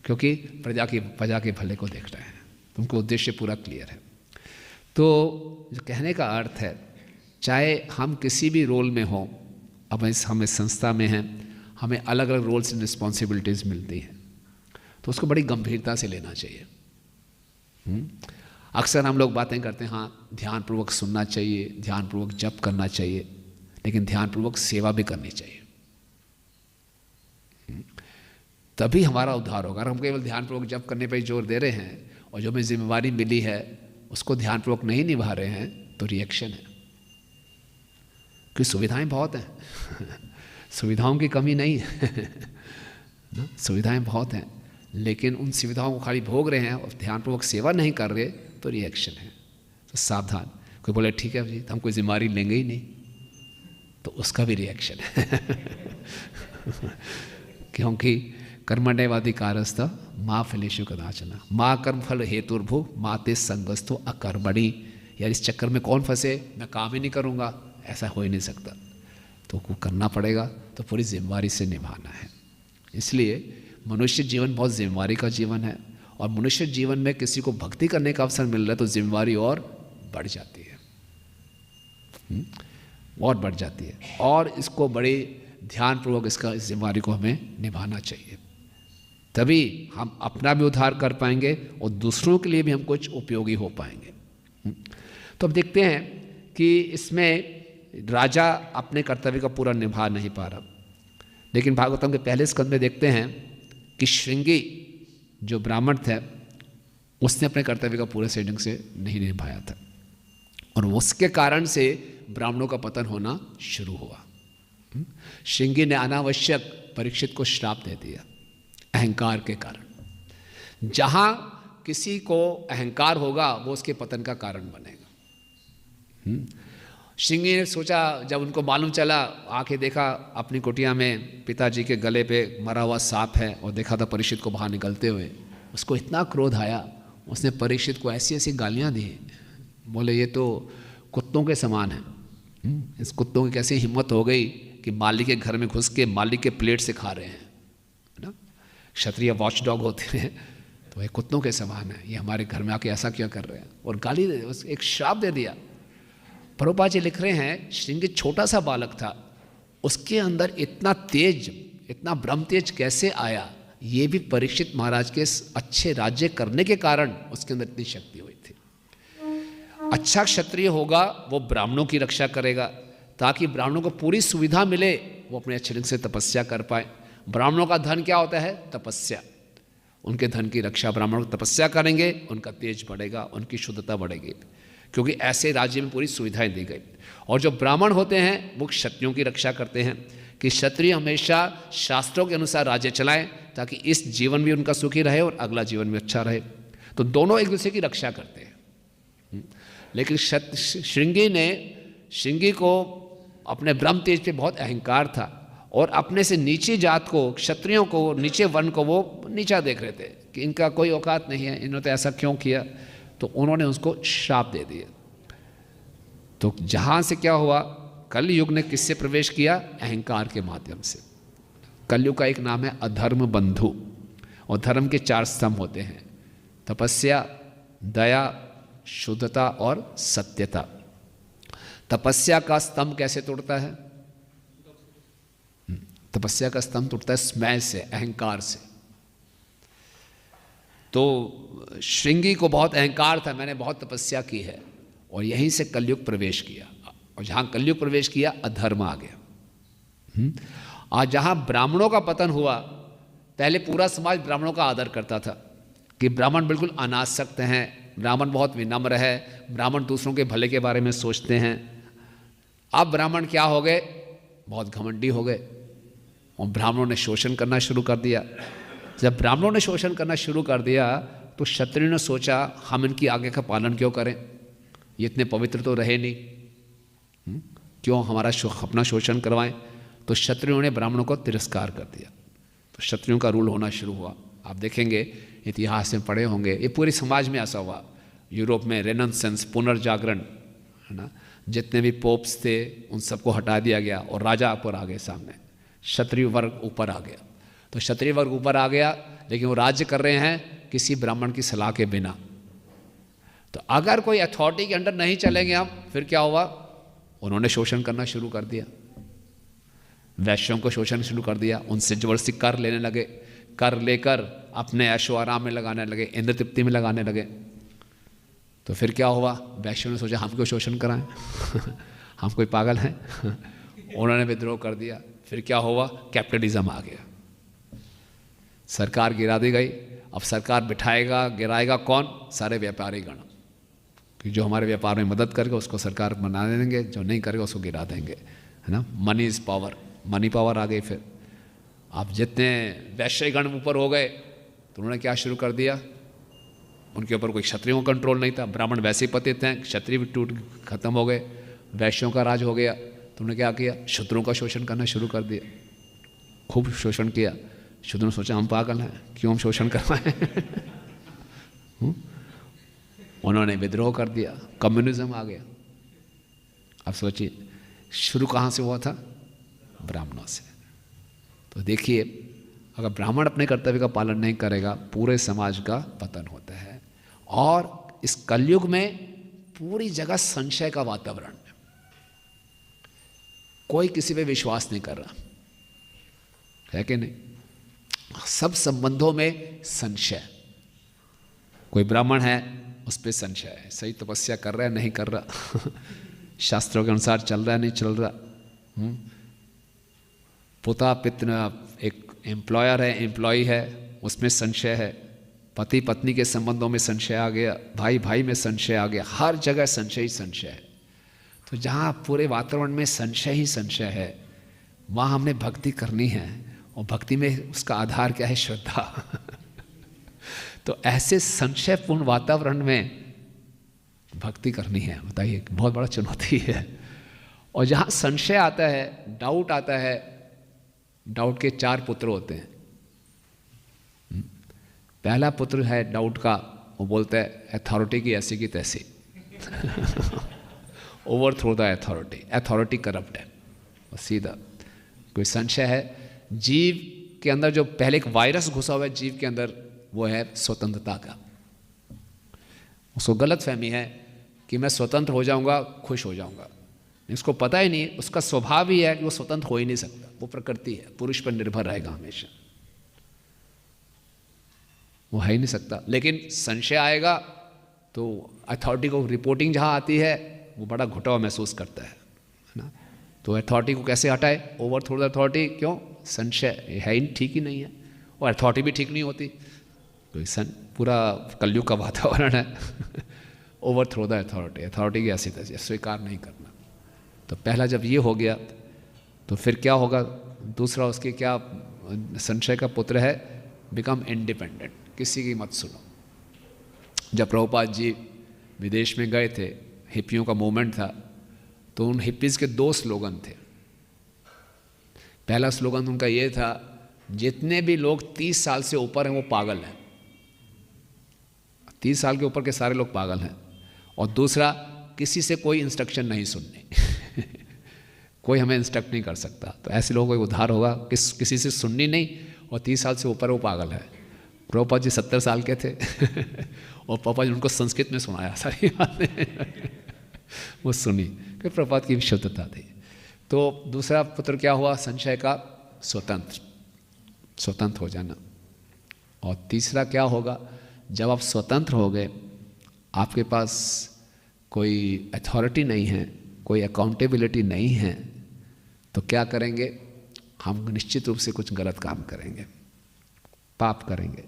क्योंकि प्रजा के भले को देख रहे हैं, उनको उद्देश्य पूरा क्लियर है। तो जो कहने का अर्थ है, चाहे हम किसी भी रोल में हों, अब हम इस संस्था में हैं, हमें अलग अलग रोल्स एंड रिस्पॉन्सिबिलिटीज़ मिलती हैं, तो उसको बड़ी गंभीरता से लेना चाहिए। अक्सर हम लोग बातें करते हैं, हाँ ध्यानपूर्वक सुनना चाहिए, ध्यानपूर्वक जप करना चाहिए, लेकिन ध्यानपूर्वक सेवा भी करनी चाहिए, तभी हमारा उद्धार होगा। अगर हम केवल ध्यानपूर्वक जप करने पर जोर दे रहे हैं और जो हमें जिम्मेवारी मिली है उसको ध्यानपूर्वक नहीं निभा रहे हैं, तो रिएक्शन है। क्योंकि सुविधाएं बहुत हैं सुविधाओं की कमी नहीं है सुविधाएं बहुत हैं, लेकिन उन सुविधाओं को खाली भोग रहे हैं और ध्यानपूर्वक सेवा नहीं कर रहे, तो रिएक्शन है। तो सावधान। कोई बोले ठीक है जी, हम कोई जिम्मेवारी लेंगे ही नहीं, तो उसका भी रिएक्शन है क्योंकि कर्मण्येवाधिकारस्थ माँ फलेषु कदाचन माँ कर्म फल हेतुर्भु माते संगस्थो अकर्मणि। यार इस चक्कर में कौन फंसे, मैं काम ही नहीं करूँगा, ऐसा हो ही नहीं सकता। तो को करना पड़ेगा, तो पूरी जिम्मेवारी से निभाना है। इसलिए मनुष्य जीवन बहुत जिम्मेवारी का जीवन है, और मनुष्य जीवन में किसी को भक्ति करने का अवसर मिल रहा है तो जिम्मेवारी और बढ़ जाती है, और बढ़ जाती है। और इसको बड़े ध्यानपूर्वक इस जिम्मेवारी को हमें निभाना चाहिए, तभी हम अपना भी उद्धार कर पाएंगे और दूसरों के लिए भी हम कुछ उपयोगी हो पाएंगे। तो अब देखते हैं कि इसमें राजा अपने कर्तव्य का पूरा निभा नहीं पा रहा, लेकिन भागवतम के पहले स्कंद में देखते हैं कि श्रृंगी जो ब्राह्मण थे, उसने अपने कर्तव्य का पूरे सही ढंग से नहीं निभाया था, और उसके कारण से ब्राह्मणों का पतन होना शुरू हुआ। श्रृंगी ने अनावश्यक परीक्षित को श्राप दे दिया अहंकार के कारण। जहां किसी को अहंकार होगा वो उसके पतन का कारण बनेगा। श्रृंगी ने सोचा, जब उनको मालूम चला, आके देखा अपनी कुटिया में पिताजी के गले पे मरा हुआ सांप है, और देखा था परीक्षित को बाहर निकलते हुए, उसको इतना क्रोध आया, उसने परीक्षित को ऐसी ऐसी गालियाँ दी, बोले ये तो कुत्तों के समान है। इस कुत्तों की कैसी हिम्मत हो गई कि मालिक के घर में घुस के मालिक के प्लेट से खा रहे हैं, है ना। क्षत्रिय वॉच डॉग होते हैं, तो ये कुत्तों के समान है, ये हमारे घर में आके ऐसा क्यों कर रहे हैं, और गाली एक श्राप दे दिया। प्रभुपाद जी लिख रहे हैं, श्रृंगी छोटा सा बालक था, उसके अंदर इतना तेज, इतना ब्रह्म तेज कैसे आया, ये भी परीक्षित महाराज के अच्छे राज्य करने के कारण उसके अंदर इतनी शक्ति हुई थी। अच्छा क्षत्रिय होगा वो ब्राह्मणों की रक्षा करेगा, ताकि ब्राह्मणों को पूरी सुविधा मिले, वो अपने अच्छे ढंग से तपस्या कर पाए। ब्राह्मणों का धन क्या होता है, तपस्या। उनके धन की रक्षा ब्राह्मण तपस्या करेंगे, उनका तेज बढ़ेगा, उनकी शुद्धता बढ़ेगी, क्योंकि ऐसे राज्य में पूरी सुविधाएं दी गई। और जो ब्राह्मण होते हैं वो क्षत्रियों की रक्षा करते हैं, कि क्षत्रिय हमेशा शास्त्रों के अनुसार राज्य चलाएं, ताकि इस जीवन भी उनका सुखी रहे और अगला जीवन भी अच्छा रहे। तो दोनों एक दूसरे की रक्षा करते हैं। लेकिन श्रृंगी को अपने ब्रह्म तेज पे बहुत अहंकार था और अपने से नीची जात को, क्षत्रियों को, नीचे वर्ण को वो नीचा देख रहे थे कि इनका कोई औकात नहीं है, इन्होंने ऐसा क्यों किया, तो उन्होंने उसको श्राप दे दिया। तो जहाँ से क्या हुआ, कलयुग ने किससे प्रवेश किया? अहंकार के माध्यम से। कलयुग का एक नाम है अधर्म बंधु, और धर्म के 4 स्तंभ होते हैं, तपस्या, दया, शुद्धता और सत्यता। तपस्या का स्तंभ कैसे टूटता है? तपस्या का स्तंभ टूटता है स्मय से, अहंकार से। तो श्रृंगी को बहुत अहंकार था, मैंने बहुत तपस्या की है, और यहीं से कलयुग प्रवेश किया, और जहाँ कलयुग प्रवेश किया अधर्म आ गया। और जहाँ ब्राह्मणों का पतन हुआ, पहले पूरा समाज ब्राह्मणों का आदर करता था कि ब्राह्मण बिल्कुल अनासक्त हैं, ब्राह्मण बहुत विनम्र है, ब्राह्मण दूसरों के भले के बारे में सोचते हैं। अब ब्राह्मण क्या हो गए? बहुत घमंडी हो गए, और ब्राह्मणों ने शोषण करना शुरू कर दिया। जब ब्राह्मणों ने शोषण करना शुरू कर दिया तो क्षत्रियों ने सोचा हम इनकी आज्ञा का पालन क्यों करें, ये इतने पवित्र तो रहे नहीं, क्यों हमारा अपना शोषण करवाएं। तो क्षत्रियों ने ब्राह्मणों को तिरस्कार कर दिया, तो क्षत्रियों का रूल होना शुरू हुआ। आप देखेंगे इतिहास में पढ़े होंगे, ये पूरे समाज में ऐसा हुआ। यूरोप में रेनेसांस, पुनर्जागरण, है ना, जितने भी पोप्स थे उन सबको हटा दिया गया और राजा ऊपर आ गए सामने, क्षत्रिय वर्ग ऊपर आ गया। तो क्षत्रिय वर्ग ऊपर आ गया, लेकिन वो राज्य कर रहे हैं किसी ब्राह्मण की सलाह के बिना। तो अगर कोई अथॉरिटी के अंडर नहीं चलेंगे हम, फिर क्या हुआ? उन्होंने शोषण करना शुरू कर दिया, वैश्यों को शोषण शुरू कर दिया, उनसे जबरदस्ती कर लेने लगे, कर लेकर अपने ऐशो आराम में लगाने लगे, इंद्र तृप्ति में लगाने लगे। तो फिर क्या हुआ? वैश्यों ने सोचा हम क्यों शोषण कराएं हम कोई पागल हैं उन्होंने विद्रोह कर दिया। फिर क्या हुआ? कैपिटलिज्म आ गया, सरकार गिरा दी गई। अब सरकार बिठाएगा गिराएगा कौन? सारे व्यापारी गण, कि जो हमारे व्यापार में मदद करेगा उसको सरकार बना देंगे, जो नहीं करेगा उसको गिरा देंगे, है ना। Money is power, money power आ गई। फिर अब जितने वैश्य गण ऊपर हो गए तो उन्होंने क्या शुरू कर दिया? उनके ऊपर कोई क्षत्रियों का कंट्रोल नहीं था, ब्राह्मण वैसे ही पतित हैं, क्षत्रिय भी खत्म हो गए, वैश्यों का राज हो गया। तो उन्होंने क्या किया? शूद्रों का शोषण करना शुरू कर दिया, खूब शोषण किया। शूद्रों ने सोचा हम पागल हैं, क्यों हम शोषण करवाएं उन्होंने विद्रोह कर दिया, कम्युनिज्म आ गया। अब सोचिए शुरू कहाँ से हुआ था? ब्राह्मणों से। तो देखिए अगर ब्राह्मण अपने कर्तव्य का पालन नहीं करेगा, पूरे समाज का पतन होता है। और इस कलयुग में पूरी जगह संशय का वातावरण है, कोई किसी पे विश्वास नहीं कर रहा है कि नहीं? सब संबंधों में संशय। कोई ब्राह्मण है उस पर संशय है, सही तपस्या कर रहा है नहीं कर रहा शास्त्रों के अनुसार चल रहा है नहीं चल रहा। पोता पिता एक एम्प्लॉयर है, एम्प्लॉय है, उसमें संशय है। पति पत्नी के संबंधों में संशय आ गया, भाई भाई में संशय आ गया, हर जगह संशय ही संशय है। तो जहाँ पूरे वातावरण में संशय ही संशय है, वहाँ हमने भक्ति करनी है, और भक्ति में उसका आधार क्या है? श्रद्धा तो ऐसे संशयपूर्ण वातावरण में भक्ति करनी है, बताइए, बहुत बड़ा चुनौती है। और जहाँ संशय आता है, डाउट आता है, डाउट के 4 पुत्र होते हैं। पहला पुत्र है डाउट का, वो बोलता है अथॉरिटी की ऐसी की तैसी overthrow the authority, authority corrupt है, सीधा। कोई संशय है, जीव के अंदर जो पहले एक वायरस घुसा हुआ है जीव के अंदर, वो है स्वतंत्रता का। उसको गलत फहमी है कि मैं स्वतंत्र हो जाऊंगा, खुश हो जाऊंगा। इसको पता ही नहीं, उसका स्वभाव ही है कि वो स्वतंत्र हो ही नहीं सकता, वो प्रकृति है, पुरुष पर निर्भर रहेगा हमेशा, वो है ही नहीं सकता। लेकिन संशय आएगा तो अथॉरिटी को रिपोर्टिंग जहाँ आती है वो बड़ा घुटाव महसूस करता है ना। तो अथॉरिटी को कैसे हटाए? Overthrow the authority. क्यों? संशय है ही ठीक ही नहीं है, और अथॉरिटी भी ठीक नहीं होती। तो पूरा कलयुग का वातावरण है ओवरथ्रो द अथॉरिटी, अथॉरिटी की ऐसी तैसी, स्वीकार नहीं करना। तो पहला जब ये हो गया तो फिर क्या होगा? दूसरा उसके क्या संशय का पुत्र है, बिकम इंडिपेंडेंट, किसी की मत सुनो। जब प्रभुपाद जी विदेश में गए थे, हिप्पियों का मूवमेंट था, तो उन हिप्पीज़ के 2 स्लोगन थे। पहला स्लोगन उनका ये था, जितने भी लोग 30 साल से ऊपर हैं वो पागल हैं, 30 साल के ऊपर के सारे लोग पागल हैं। और दूसरा, किसी से कोई इंस्ट्रक्शन नहीं सुननी कोई हमें इंस्ट्रक्ट नहीं कर सकता, तो ऐसे लोगों को उद्धार होगा। किसी से सुननी नहीं, और 30 साल से ऊपर वो पागल है। प्रभुपाद जी 70 साल के थे और प्रभुपाद जी उनको संस्कृत में सुनाया सारी बातें वो सुनी, कि प्रभुपाद की शुद्धता थी। तो दूसरा पुत्र क्या हुआ? संशय का स्वतंत्र हो जाना। और तीसरा क्या होगा? जब आप स्वतंत्र हो गए, आपके पास कोई अथॉरिटी नहीं है, कोई अकाउंटेबिलिटी नहीं है, तो क्या करेंगे? हम निश्चित रूप से कुछ गलत काम करेंगे, पाप करेंगे,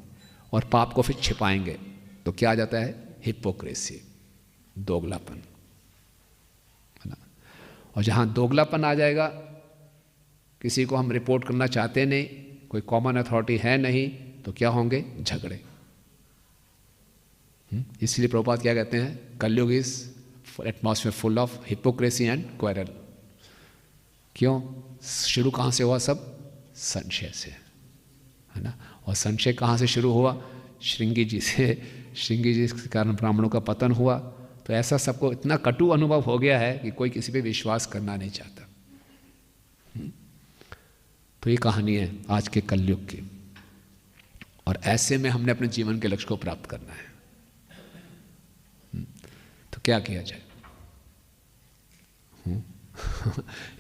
और पाप को फिर छिपाएंगे। तो क्या आ जाता है? हिपोक्रेसी, दोगलापन, है ना। और जहाँ दोगलापन आ जाएगा, किसी को हम रिपोर्ट करना चाहते नहीं, कोई कॉमन अथॉरिटी है नहीं, तो क्या होंगे? झगड़े। इसलिए प्रभुपाद क्या कहते हैं? कलयुग is atmosphere full of hypocrisy and quarrel. क्यों? शुरू कहाँ से हुआ? सब संशय से, है ना। और संशय कहाँ से शुरू हुआ? श्रृंगी जी से। श्रृंगी जी के कारण ब्राह्मणों का पतन हुआ। तो ऐसा सबको इतना कटु अनुभव हो गया है कि कोई किसी पे विश्वास करना नहीं चाहता। तो ये कहानी है आज के कलयुग की। और ऐसे में हमने अपने जीवन के लक्ष्य को प्राप्त करना है। तो क्या किया जाए?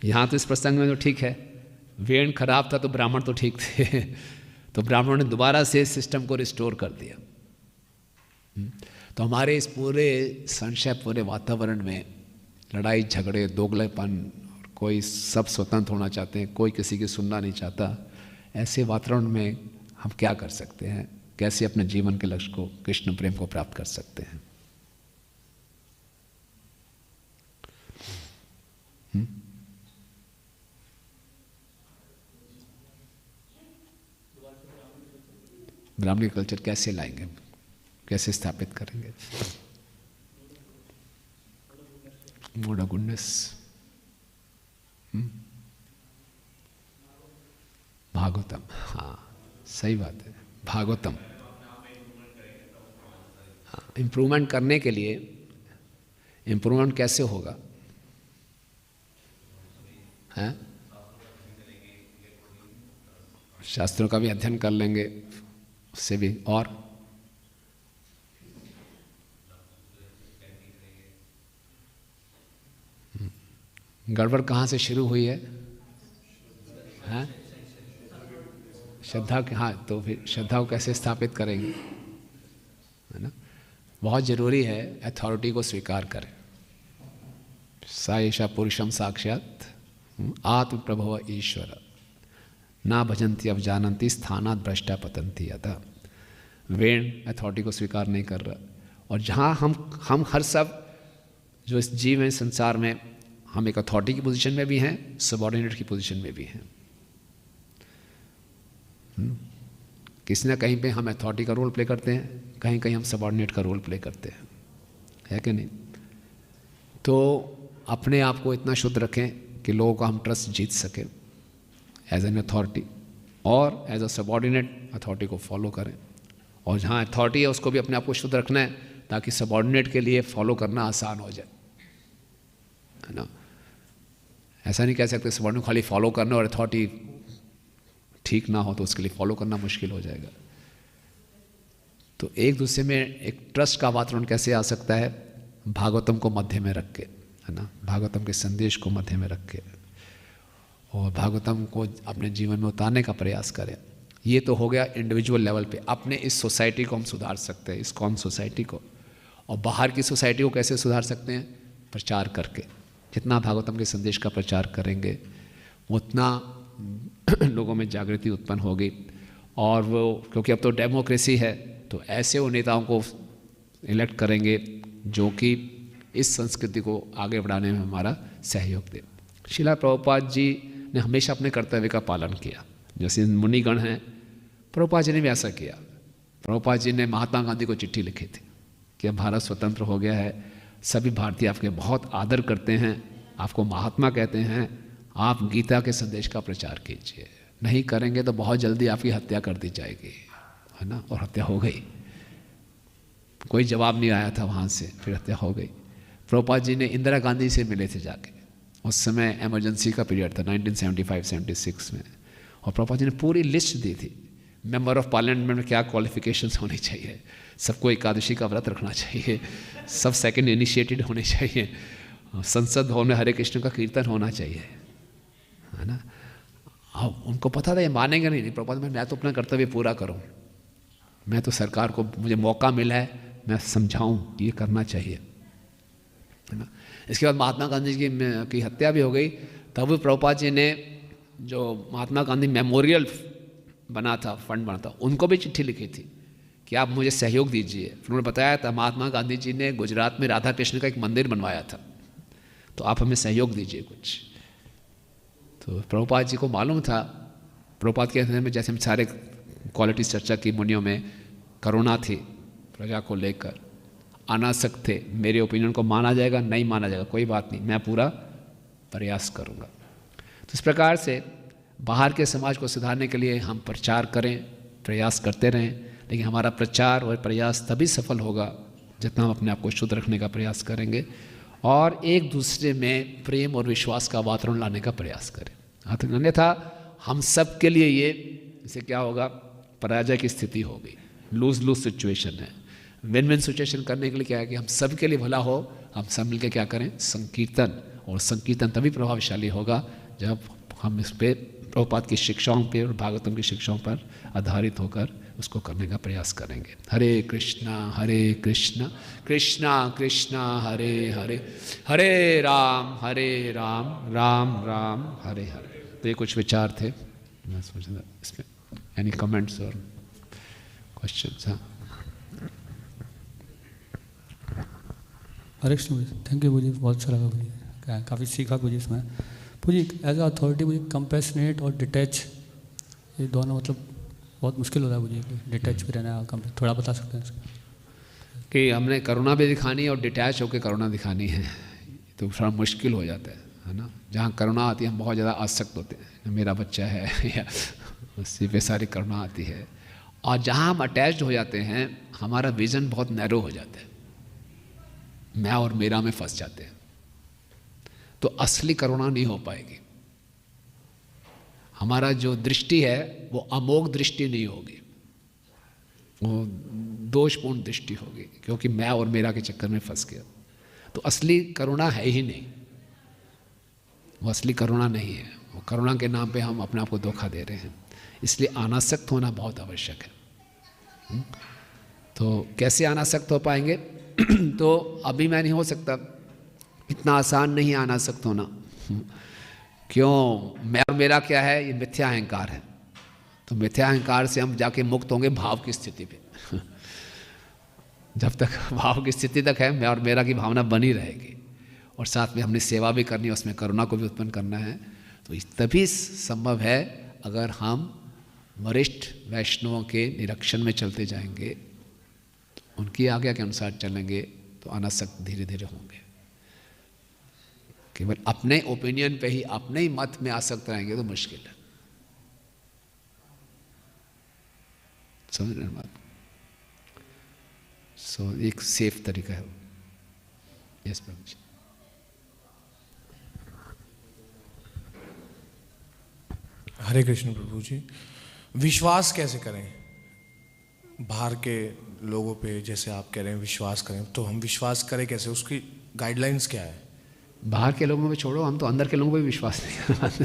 यहाँ तो इस प्रसंग में तो ठीक है, वेण खराब था तो ब्राह्मण तो ठीक थे तो ब्राह्मणों ने दोबारा से सिस्टम को रिस्टोर कर दिया। तो हमारे इस पूरे संशय, पूरे वातावरण में लड़ाई झगड़े, दोगलेपन, और कोई सब स्वतंत्र होना चाहते हैं, कोई किसी की सुनना नहीं चाहता, ऐसे वातावरण में हम क्या कर सकते हैं? कैसे अपने जीवन के लक्ष्य को, कृष्ण प्रेम को प्राप्त कर सकते हैं? ब्राह्मणी कल्चर कैसे लाएंगे, कैसे स्थापित करेंगे? मोड ऑफ गुडनेस, भागवतम, हाँ सही बात है, भागवतम। हाँ, इम्प्रूवमेंट करने के लिए, इम्प्रूवमेंट कैसे होगा? हैं? शास्त्रों का भी अध्ययन कर लेंगे, उससे भी। और गड़बड़ कहाँ से शुरू हुई है? हैं? श्रद्धा के, हाँ, तो फिर श्रद्धा को कैसे स्थापित करेंगे, है ना। बहुत ज़रूरी है अथॉरिटी को स्वीकार करें। सा एषा पुरुषम साक्षात आत्म प्रभव ईश्वर ना भजंती अब जानंती स्थानात भ्रष्टा पतंती। अतः वेण अथॉरिटी को स्वीकार नहीं कर रहा। और जहाँ हम हर सब जो इस जीव में, संसार में, हम एक अथॉरिटी की पोजीशन में भी हैं, सबऑर्डिनेट की पोजीशन में भी हैं। किसी ना कहीं पे हम अथॉरिटी का रोल प्ले करते हैं, कहीं कहीं हम सबऑर्डिनेट का रोल प्ले करते हैं, है कि नहीं। तो अपने आप को इतना शुद्ध रखें कि लोगों का हम ट्रस्ट जीत सकें एज एन अथॉरिटी, और एज अ सबऑर्डिनेट अथॉरिटी को फॉलो करें। और जहाँ अथॉरिटी है उसको भी अपने आप को शुद्ध रखना है, ताकि सबऑर्डिनेट के लिए फॉलो करना आसान हो जाए, है ना। ऐसा नहीं कह सकते सबऑर्डिनेट खाली फॉलो करना और अथॉरिटी ठीक ना हो तो उसके लिए फॉलो करना मुश्किल हो जाएगा। तो एक दूसरे में एक ट्रस्ट का वातावरण कैसे आ सकता है? भागवतम को मध्य में रख के, है ना, भागवतम के संदेश को मध्य में रख के, और भागवतम को अपने जीवन में उतारने का प्रयास करें। ये तो हो गया इंडिविजुअल लेवल पे। अपने इस सोसाइटी को हम सुधार सकते हैं, इस कौन सोसाइटी को। और बाहर की सोसाइटी को कैसे सुधार सकते हैं? प्रचार करके। जितना भागवतम के संदेश का प्रचार करेंगे उतना लोगों में जागृति उत्पन्न होगी। और वो, क्योंकि अब तो डेमोक्रेसी है, तो ऐसे वो नेताओं को इलेक्ट करेंगे जो कि इस संस्कृति को आगे बढ़ाने में हमारा सहयोग दे। श्रील प्रभुपाद जी ने हमेशा अपने कर्तव्य का पालन किया। जैसे मुनिगण हैं, प्रभुपाद जी ने भी ऐसा किया। प्रभुपाद जी ने महात्मा गांधी को चिट्ठी लिखी थी कि अब भारत स्वतंत्र हो गया है, सभी भारतीय आपके बहुत आदर करते हैं, आपको महात्मा कहते हैं। आप गीता के संदेश का प्रचार कीजिए, नहीं करेंगे तो बहुत जल्दी आपकी हत्या कर दी जाएगी, है ना। और हत्या हो गई, कोई जवाब नहीं आया था वहाँ से, फिर हत्या हो गई। प्रभुपाद जी ने इंदिरा गांधी से मिले थे जाके, उस समय इमरजेंसी का पीरियड था 1975-76 में, और प्रभुपाद जी ने पूरी लिस्ट दी थी मेंबर ऑफ पार्लियामेंट में क्या क्वालिफिकेशंस होनी चाहिए, सबको एकादशी का व्रत रखना चाहिए, सब सेकंड इनिशिएटेड होने चाहिए, संसद भवन में हरे कृष्ण का कीर्तन होना चाहिए, है ना। अब उनको पता था ये मानेंगे नहीं, प्रभुपाद मैं तो अपना कर्तव्य पूरा करूं, मैं तो सरकार को, मुझे मौका मिला है, मैं समझाऊं ये करना चाहिए, है ना। इसके बाद महात्मा गांधी जी की हत्या भी हो गई। तब भी प्रभुपाद जी ने जो महात्मा गांधी मेमोरियल बना था, फंड बना था, उनको भी चिट्ठी लिखी थी कि आप मुझे सहयोग दीजिए। फिर उन्होंने बताया था महात्मा गांधी जी ने गुजरात में राधा कृष्ण का एक मंदिर बनवाया था, तो आप हमें सहयोग दीजिए कुछ। तो प्रभुपाद जी को मालूम था, प्रभुपाद के अंदर में जैसे हम सारे क्वालिटी चर्चा की मुनियों में करुणा थी, प्रजा को लेकर अनासक्त थे। मेरे ओपिनियन को माना जाएगा नहीं माना जाएगा कोई बात नहीं, मैं पूरा प्रयास करूँगा। तो इस प्रकार से बाहर के समाज को सुधारने के लिए हम प्रचार करें, प्रयास करते रहें, लेकिन हमारा प्रचार और प्रयास तभी सफल होगा जितना हम अपने आप को शुद्ध रखने का प्रयास करेंगे और एक दूसरे में प्रेम और विश्वास का वातावरण लाने का प्रयास करें। अन्यथा हम सब के लिए ये इससे क्या होगा, पराजय की स्थिति होगी, लूज लूज सिचुएशन है। विन विन सिचुएशन करने के लिए क्या है कि हम सब के लिए भला हो, हम सब मिलकर क्या करें, संकीर्तन। और संकीर्तन तभी प्रभावशाली होगा जब हम इस पे प्रभुपाद की शिक्षाओं पे और भागवतम की शिक्षाओं पर आधारित होकर उसको करने का प्रयास करेंगे। हरे कृष्णा कृष्णा कृष्णा हरे हरे, हरे राम राम राम हरे हरे। तो ये कुछ विचार थे, मैं सोच रहा इसमें एनी कमेंट्स और क्वेश्चंस। हाँ, हरे कृष्ण, थैंक यू मुझे बहुत अच्छा लगा मुझे, काफ़ी सीखा कुछ इसमें। मुझे एज अ अथॉरिटी मुझे कंपैशनेट और डिटैच ये दोनों मतलब बहुत मुश्किल होता है मुझे, डिटैच भी रहना है, थोड़ा बता सकते हैं इसका? कि हमने करुणा भी दिखानी है और डिटैच होकर करुणा दिखानी है, तो थोड़ा मुश्किल हो जाता है ना। जहाँ करुणा आती है हम बहुत ज़्यादा आसक्त होते हैं, मेरा बच्चा है या उसी पे सारी करुणा आती है। और जहाँ हम अटैच्ड हो जाते हैं हमारा विज़न बहुत नैरो हो जाता है, मैं और मेरा में फंस जाते हैं, तो असली करुणा नहीं हो पाएगी। हमारा जो दृष्टि है वो अमोघ दृष्टि नहीं होगी, वो दोषपूर्ण दृष्टि होगी, क्योंकि मैं और मेरा के चक्कर में फंस गया। तो असली करुणा है ही नहीं, वो असली करुणा नहीं है, वो करुणा के नाम पे हम अपने आप को धोखा दे रहे हैं। इसलिए अनासक्त होना बहुत आवश्यक है। तो कैसे अनासक्त हो पाएंगे? तो अभी मैं नहीं हो सकता, इतना आसान नहीं है अनासक्त होना। क्यों? मैं और मेरा क्या है, ये मिथ्या अहंकार है। तो मिथ्या अहंकार से हम जाके मुक्त होंगे भाव की स्थिति पे। जब तक भाव की स्थिति तक है मैं और मेरा की भावना बनी रहेगी, और साथ में हमने सेवा भी करनी है, उसमें करुणा को भी उत्पन्न करना है। तो तभी संभव है अगर हम वरिष्ठ वैष्णवों के निरीक्षण में चलते जाएंगे, उनकी आज्ञा के अनुसार चलेंगे, तो अनासक्त धीरे धीरे होंगे। केवल अपने ओपिनियन पे ही, अपने ही मत में आसक्त रहेंगे तो मुश्किल है। समझ रहे हैं बात? सो एक सेफ तरीका है। यस प्रभु जी। हरे कृष्ण प्रभु जी। विश्वास कैसे करें बाहर के लोगों पे? जैसे आप कह रहे हैं विश्वास करें, तो हम विश्वास करें कैसे? उसकी गाइडलाइंस क्या है? बाहर के लोगों पे छोड़ो, हम तो अंदर के लोगों पे विश्वास नहीं करते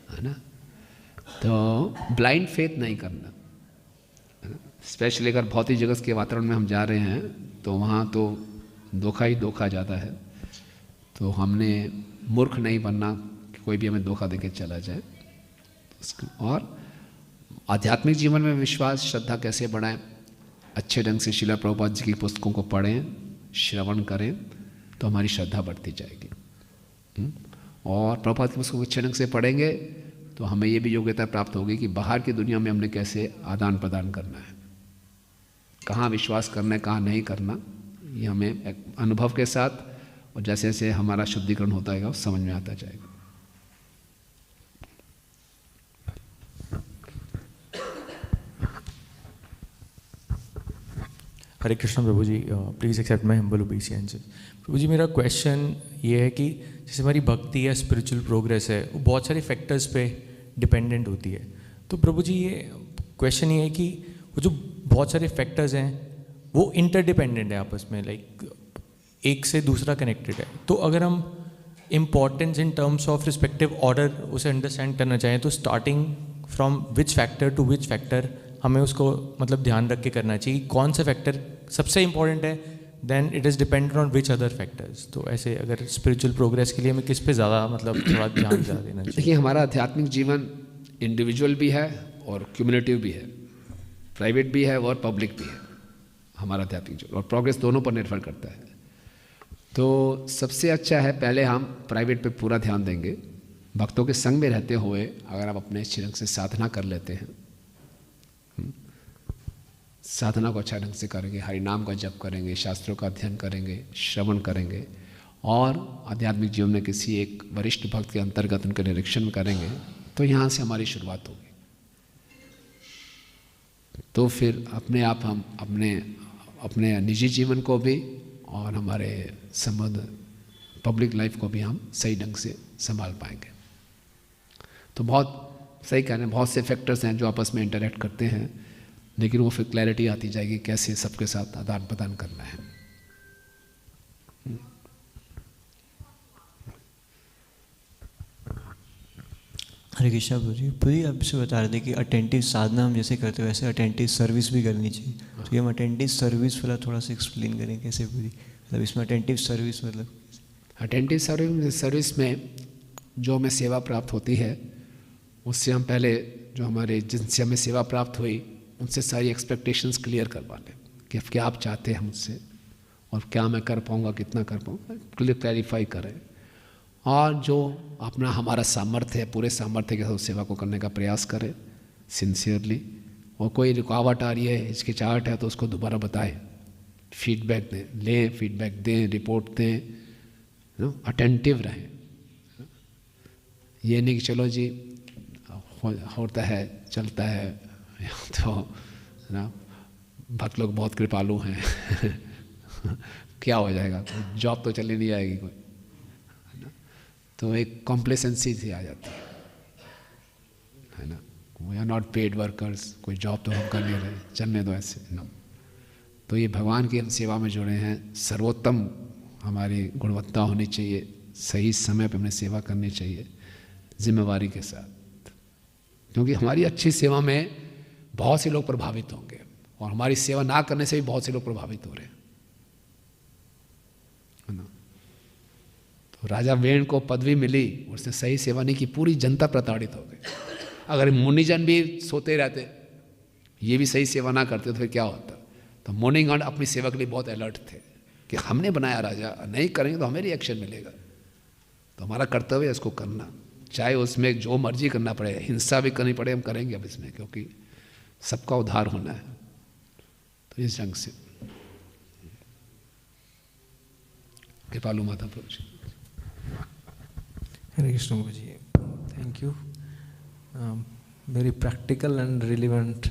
है ना। तो ब्लाइंड फेथ नहीं करना, स्पेशली अगर भौतिक जगत के वातावरण में हम जा रहे हैं तो वहाँ तो धोखा ही धोखा ज़्यादा है। तो हमने मूर्ख नहीं बनना कि कोई भी हमें धोखा देके चला जाए। और आध्यात्मिक जीवन में विश्वास श्रद्धा कैसे बढ़ाएं? अच्छे ढंग से श्रील प्रभुपाद जी की पुस्तकों को पढ़ें, श्रवण करें, तो हमारी श्रद्धा बढ़ती जाएगी। और प्रभुपाद की पुस्तकों को अच्छे ढंग से पढ़ेंगे तो हमें ये भी योग्यता प्राप्त होगी कि बाहर की दुनिया में हमने कैसे आदान प्रदान करना है, कहाँ विश्वास करना है, कहाँ नहीं करना, ये हमें एक अनुभव के साथ और जैसे जैसे हमारा शुद्धिकरण होता है वो समझ में आता जाएगा। हरे कृष्ण प्रभु जी, please accept my humble obeisances. प्रभु जी, मेरा क्वेश्चन ये है कि जैसे हमारी भक्ति या स्पिरिचुअल प्रोग्रेस है वो बहुत सारे फैक्टर्स पे डिपेंडेंट होती है। तो प्रभु जी ये क्वेश्चन ये है कि वो जो बहुत सारे फैक्टर्स हैं वो इंटरडिपेंडेंट है आपस में, लाइक एक से दूसरा कनेक्टेड है। तो अगर हम importance in terms of respective order उसे अंडरस्टैंड करना चाहें तो starting from which factor to which factor हमें उसको मतलब ध्यान रख के करना चाहिए, कौन सा फैक्टर सबसे इंपॉर्टेंट है, then it is dependent on which other factors. तो ऐसे अगर स्पिरिचुअल प्रोग्रेस के लिए हमें किस पे ज़्यादा मतलब थोड़ा ध्यान ज़्यादा देना चाहिए? देखिए, हमारा आध्यात्मिक जीवन इंडिविजुअल भी है और क्यूमुलेटिव भी है, प्राइवेट भी है और पब्लिक भी है। हमारा आध्यात्मिक जीवन और प्रोग्रेस दोनों पर निर्भर करता है। तो सबसे अच्छा है पहले हम प्राइवेट पे पूरा ध्यान देंगे। भक्तों के संग में रहते हुए अगर आप अपने अच्छे ढंग से साधना कर लेते हैं, साधना को अच्छा ढंग से करेंगे, हरि नाम का जप करेंगे, शास्त्रों का अध्ययन करेंगे, श्रवण करेंगे और आध्यात्मिक जीवन में किसी एक वरिष्ठ भक्त के अंतर्गत उनके निरीक्षण करेंगे, तो यहाँ से हमारी शुरुआत होगी। तो फिर अपने आप हम अपने निजी जीवन को भी और हमारे संबंध पब्लिक लाइफ को भी हम सही ढंग से संभाल पाएंगे। तो बहुत सही कह रहे हैं, बहुत से फैक्टर्स हैं जो आपस में इंटरेक्ट करते हैं, लेकिन वो फिर क्लैरिटी आती जाएगी कैसे सबके साथ आदान प्रदान करना है। हरे कृष्णा प्रभु जी, पूरी आपसे बता रहे थे कि अटेंटिव साधना हम जैसे करते हो वैसे अटेंटिव सर्विस भी करनी चाहिए। तो ये हम अटेंटिव सर्विस वाला थोड़ा सा एक्सप्लेन करें कैसे पूरी, मतलब इसमें अटेंटिव सर्विस मतलब? अटेंटिव सर्विस में जो हमें सेवा प्राप्त होती है उससे हम पहले जो हमारे जिनसे हमें सेवा प्राप्त हुई उनसे सारी एक्सपेक्टेशंस क्लियर करवा लें कि अब क्या आप चाहते हैं मुझसे और क्या मैं कर पाऊँगा, कितना कर पाऊँगा, क्लैरिफाई करें। और जो अपना हमारा सामर्थ्य है पूरे सामर्थ्य के साथ सेवा को करने का प्रयास करें सिंसियरली। और कोई रुकावट आ रही है, हिचकिचाहट है तो उसको दोबारा बताएं, फीडबैक दें, लें फीडबैक दें, रिपोर्ट दें, अटेंटिव रहें। ये नहीं कि चलो जी होता है चलता है, तो ना भक्त लोग बहुत कृपालु हैं क्या हो जाएगा, जॉब तो चली नहीं आएगी कोई, तो एक कॉम्प्लेसेंसी सी आ जाती है ना। We are not paid workers, कोई जॉब तो हम कर नहीं रहे, चलने दो ऐसे ना। तो ये भगवान की हम सेवा में जुड़े हैं, सर्वोत्तम हमारी गुणवत्ता होनी चाहिए, सही समय पे हमें सेवा करनी चाहिए जिम्मेवारी के साथ, क्योंकि हमारी अच्छी सेवा में बहुत से लोग प्रभावित होंगे और हमारी सेवा ना करने से भी बहुत से लोग प्रभावित हो रहे हैं, है ना। तो राजा वेण को पदवी मिली, उसने सही सेवा नहीं की, पूरी जनता प्रताड़ित हो गई। अगर मुनिजन भी सोते रहते, ये भी सही सेवा ना करते तो फिर क्या होता। तो मुनिगण अपनी सेवा के लिए बहुत अलर्ट थे कि हमने बनाया राजा, नहीं करेंगे तो हमें रिएक्शन मिलेगा, तो हमारा कर्तव्य है इसको करना, चाहे उसमें जो मर्जी करना पड़े, हिंसा भी करनी पड़े हम करेंगे अब इसमें, क्योंकि सबका उद्धार होना है। तो इस ढंग से कृपालु माता प्रभु जी। हरे कृष्ण प्रभु जी, thank you. Very practical and relevant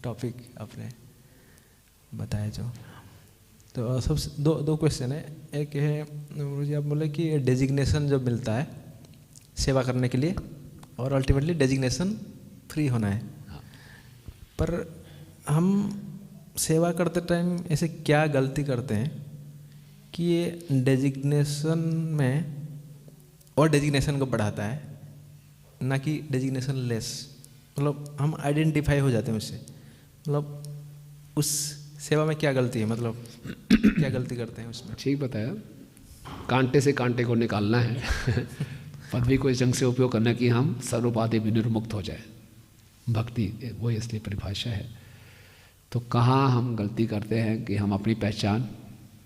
topic आपने बताया जो। तो सबसे दो क्वेश्चन है। एक है प्रभु जी, आप बोले कि डेजिग्नेशन जब मिलता है सेवा करने के लिए और अल्टीमेटली डेजिग्नेशन फ्री होना है, पर हम सेवा करते टाइम ऐसे क्या गलती करते हैं कि ये डेजिग्नेशन में और डेजिग्नेशन को बढ़ाता है, ना कि डेजिग्नेशन लेस। मतलब हम आइडेंटिफाई हो जाते हैं उससे, मतलब उस सेवा में क्या गलती है, मतलब क्या गलती करते हैं उसमें? ठीक बताया, कांटे से कांटे को निकालना है पदवी को इस ढंग से उपयोग करना कि हम सर्वोपाधि विनिर्मुक्त हो जाए, भक्ति वही असली परिभाषा है। तो कहाँ हम गलती करते हैं कि हम अपनी पहचान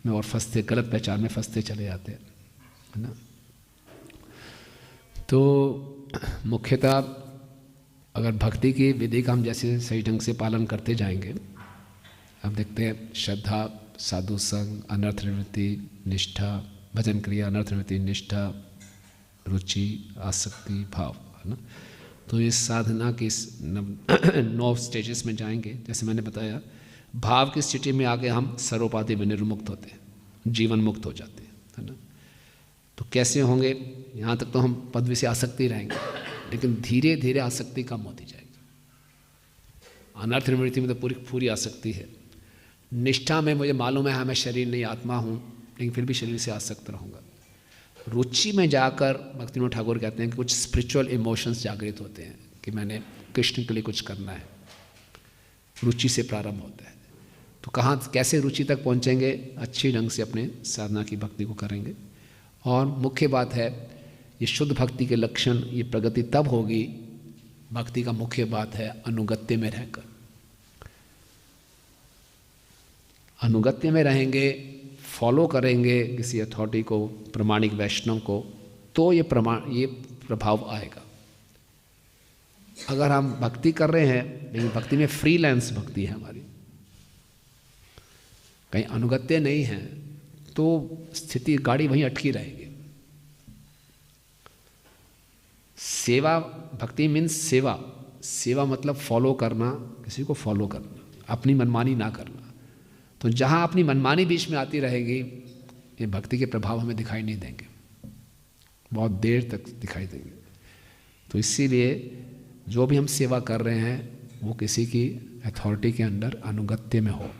में और फंसते, गलत पहचान में फंसते चले जाते हैं, है ना। तो मुख्यतः अगर भक्ति की विधि का हम जैसे सही ढंग से पालन करते जाएंगे, हम देखते हैं श्रद्धा साधु संग, अनर्थ निवृत्ति, निष्ठा, भजन क्रिया, अनर्थ निवृत्ति, निष्ठा, रुचि, आसक्ति, भाव, है ना। तो इस साधना के 9 स्टेजेस में जाएंगे। जैसे मैंने बताया, भाव की स्थिति में आगे हम सर्वोपाधि विनिर्मुक्त होते हैं, जीवन मुक्त हो जाते हैं, है ना। तो कैसे होंगे, यहाँ तक तो हम पदवी से आसक्ति रहेंगे, लेकिन धीरे धीरे आसक्ति कम होती जाएगी। अनर्थ निवृत्ति में तो पूरी आसक्ति है। निष्ठा में मुझे मालूम है, हाँ मैं शरीर नहीं आत्मा हूँ, लेकिन फिर भी शरीर से आसक्त रहूँगा। रुचि में जाकर भक्तिविनोद ठाकुर कहते हैं कि कुछ स्पिरिचुअल इमोशंस जागृत होते हैं कि मैंने कृष्ण के लिए कुछ करना है। रुचि से प्रारंभ होता है। तो कहाँ कैसे रुचि तक पहुँचेंगे, अच्छी ढंग से अपने साधना की भक्ति को करेंगे। और मुख्य बात है, ये शुद्ध भक्ति के लक्षण, ये प्रगति तब होगी, भक्ति का मुख्य बात है अनुगत्य में रहकर। अनुगत्य में रहेंगे, फॉलो करेंगे किसी अथॉरिटी को, प्रमाणिक वैष्णव को, तो ये प्रभाव आएगा। अगर हम भक्ति कर रहे हैं, लेकिन भक्ति में फ्रीलांस भक्ति है हमारी, कहीं अनुगत्य नहीं है, तो स्थिति गाड़ी वहीं अटकी रहेगी। सेवा, भक्ति मीन्स सेवा। सेवा मतलब फॉलो करना, किसी को फॉलो करना, अपनी मनमानी ना करना। तो जहाँ अपनी मनमानी बीच में आती रहेगी, ये भक्ति के प्रभाव हमें दिखाई नहीं देंगे, बहुत देर तक दिखाई देंगे। तो इसीलिए जो भी हम सेवा कर रहे हैं, वो किसी की अथॉरिटी के अंडर अनुगत्य में हो,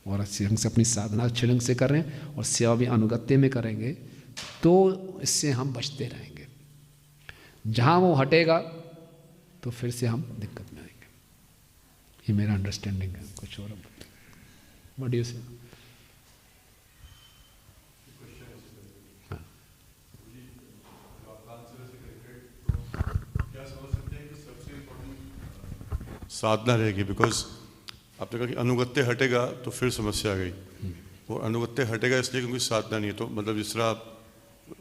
और अच्छे ढंग से अपनी साधना अच्छे ढंग से कर रहे हैं, और सेवा भी अनुगत्य में करेंगे, तो इससे हम बचते रहेंगे। जहाँ वो हटेगा, तो फिर से हम दिक्कत में आएंगे। ये मेरा अंडरस्टैंडिंग है, कुछ और What do you say? साधना रहेगी, बिकॉज आपने कहा कि अनुगत्य हटेगा तो फिर समस्या आ गई, और अनुगत्य हटेगा इसलिए क्योंकि साधना नहीं है। तो मतलब जिस तरह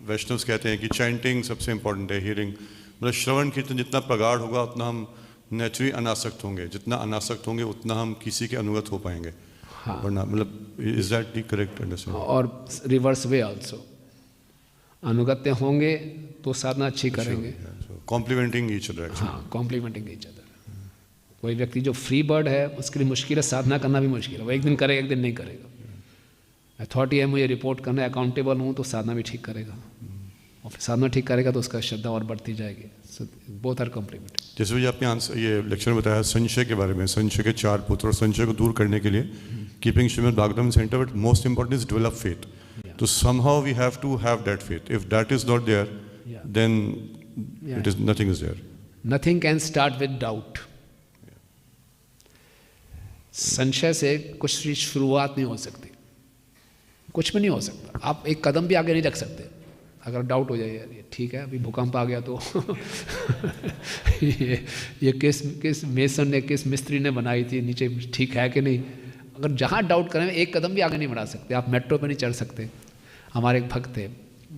वैष्णव कहते हैं कि चैंटिंग सबसे इंपॉर्टेंट है, हियरिंग, मतलब श्रवण कीर्तन जितना प्रगाढ़ होगा उतना हम नेचुरली अनासक्त होंगे, जितना अनासक्त होंगे उतना हम किसी के अनुगत हो पाएंगे। हाँ। वरना मतलब is that the correct understanding? और रिवर्स वे आल्सो, अनुगत्य होंगे तो साधना अच्छी करेंगे। Complementing each other. हाँ, कॉम्प्लीमेंटिंग ईच अदर। कोई व्यक्ति जो फ्री बर्ड है, उसके लिए मुश्किल है, साधना करना भी मुश्किल है। वो एक दिन करेगा, एक दिन नहीं करेगा। अथॉरिटी है, मुझे रिपोर्ट करना है, अकाउंटेबल हूँ, तो साधना भी ठीक करेगा, और फिर साधना ठीक करेगा तो उसका श्रद्धा और बढ़ती जाएगी। Both are complement. जैसे भी आपने ये लेक्चर में बताया संशय के बारे में, संशय के 4 पुत्र, और संशय को दूर करने के लिए keeping Shrimad Bhagavatam centre, but most important is develop faith. तो somehow we have to have that faith. If that is not there, then it is nothing is there. Nothing can start with doubt. संशय से कुछ की शुरुआत नहीं हो सकती, कुछ भी नहीं हो सकता। आप एक कदम भी आगे नहीं रख सकते अगर डाउट हो जाए, यार ये ठीक है, अभी भूकंप आ गया तो ये किस मेसन ने, किस मिस्त्री ने बनाई थी, नीचे ठीक है कि नहीं। अगर जहाँ डाउट करें, एक कदम भी आगे नहीं बढ़ा सकते। आप मेट्रो पे नहीं चढ़ सकते। हमारे एक भक्त थे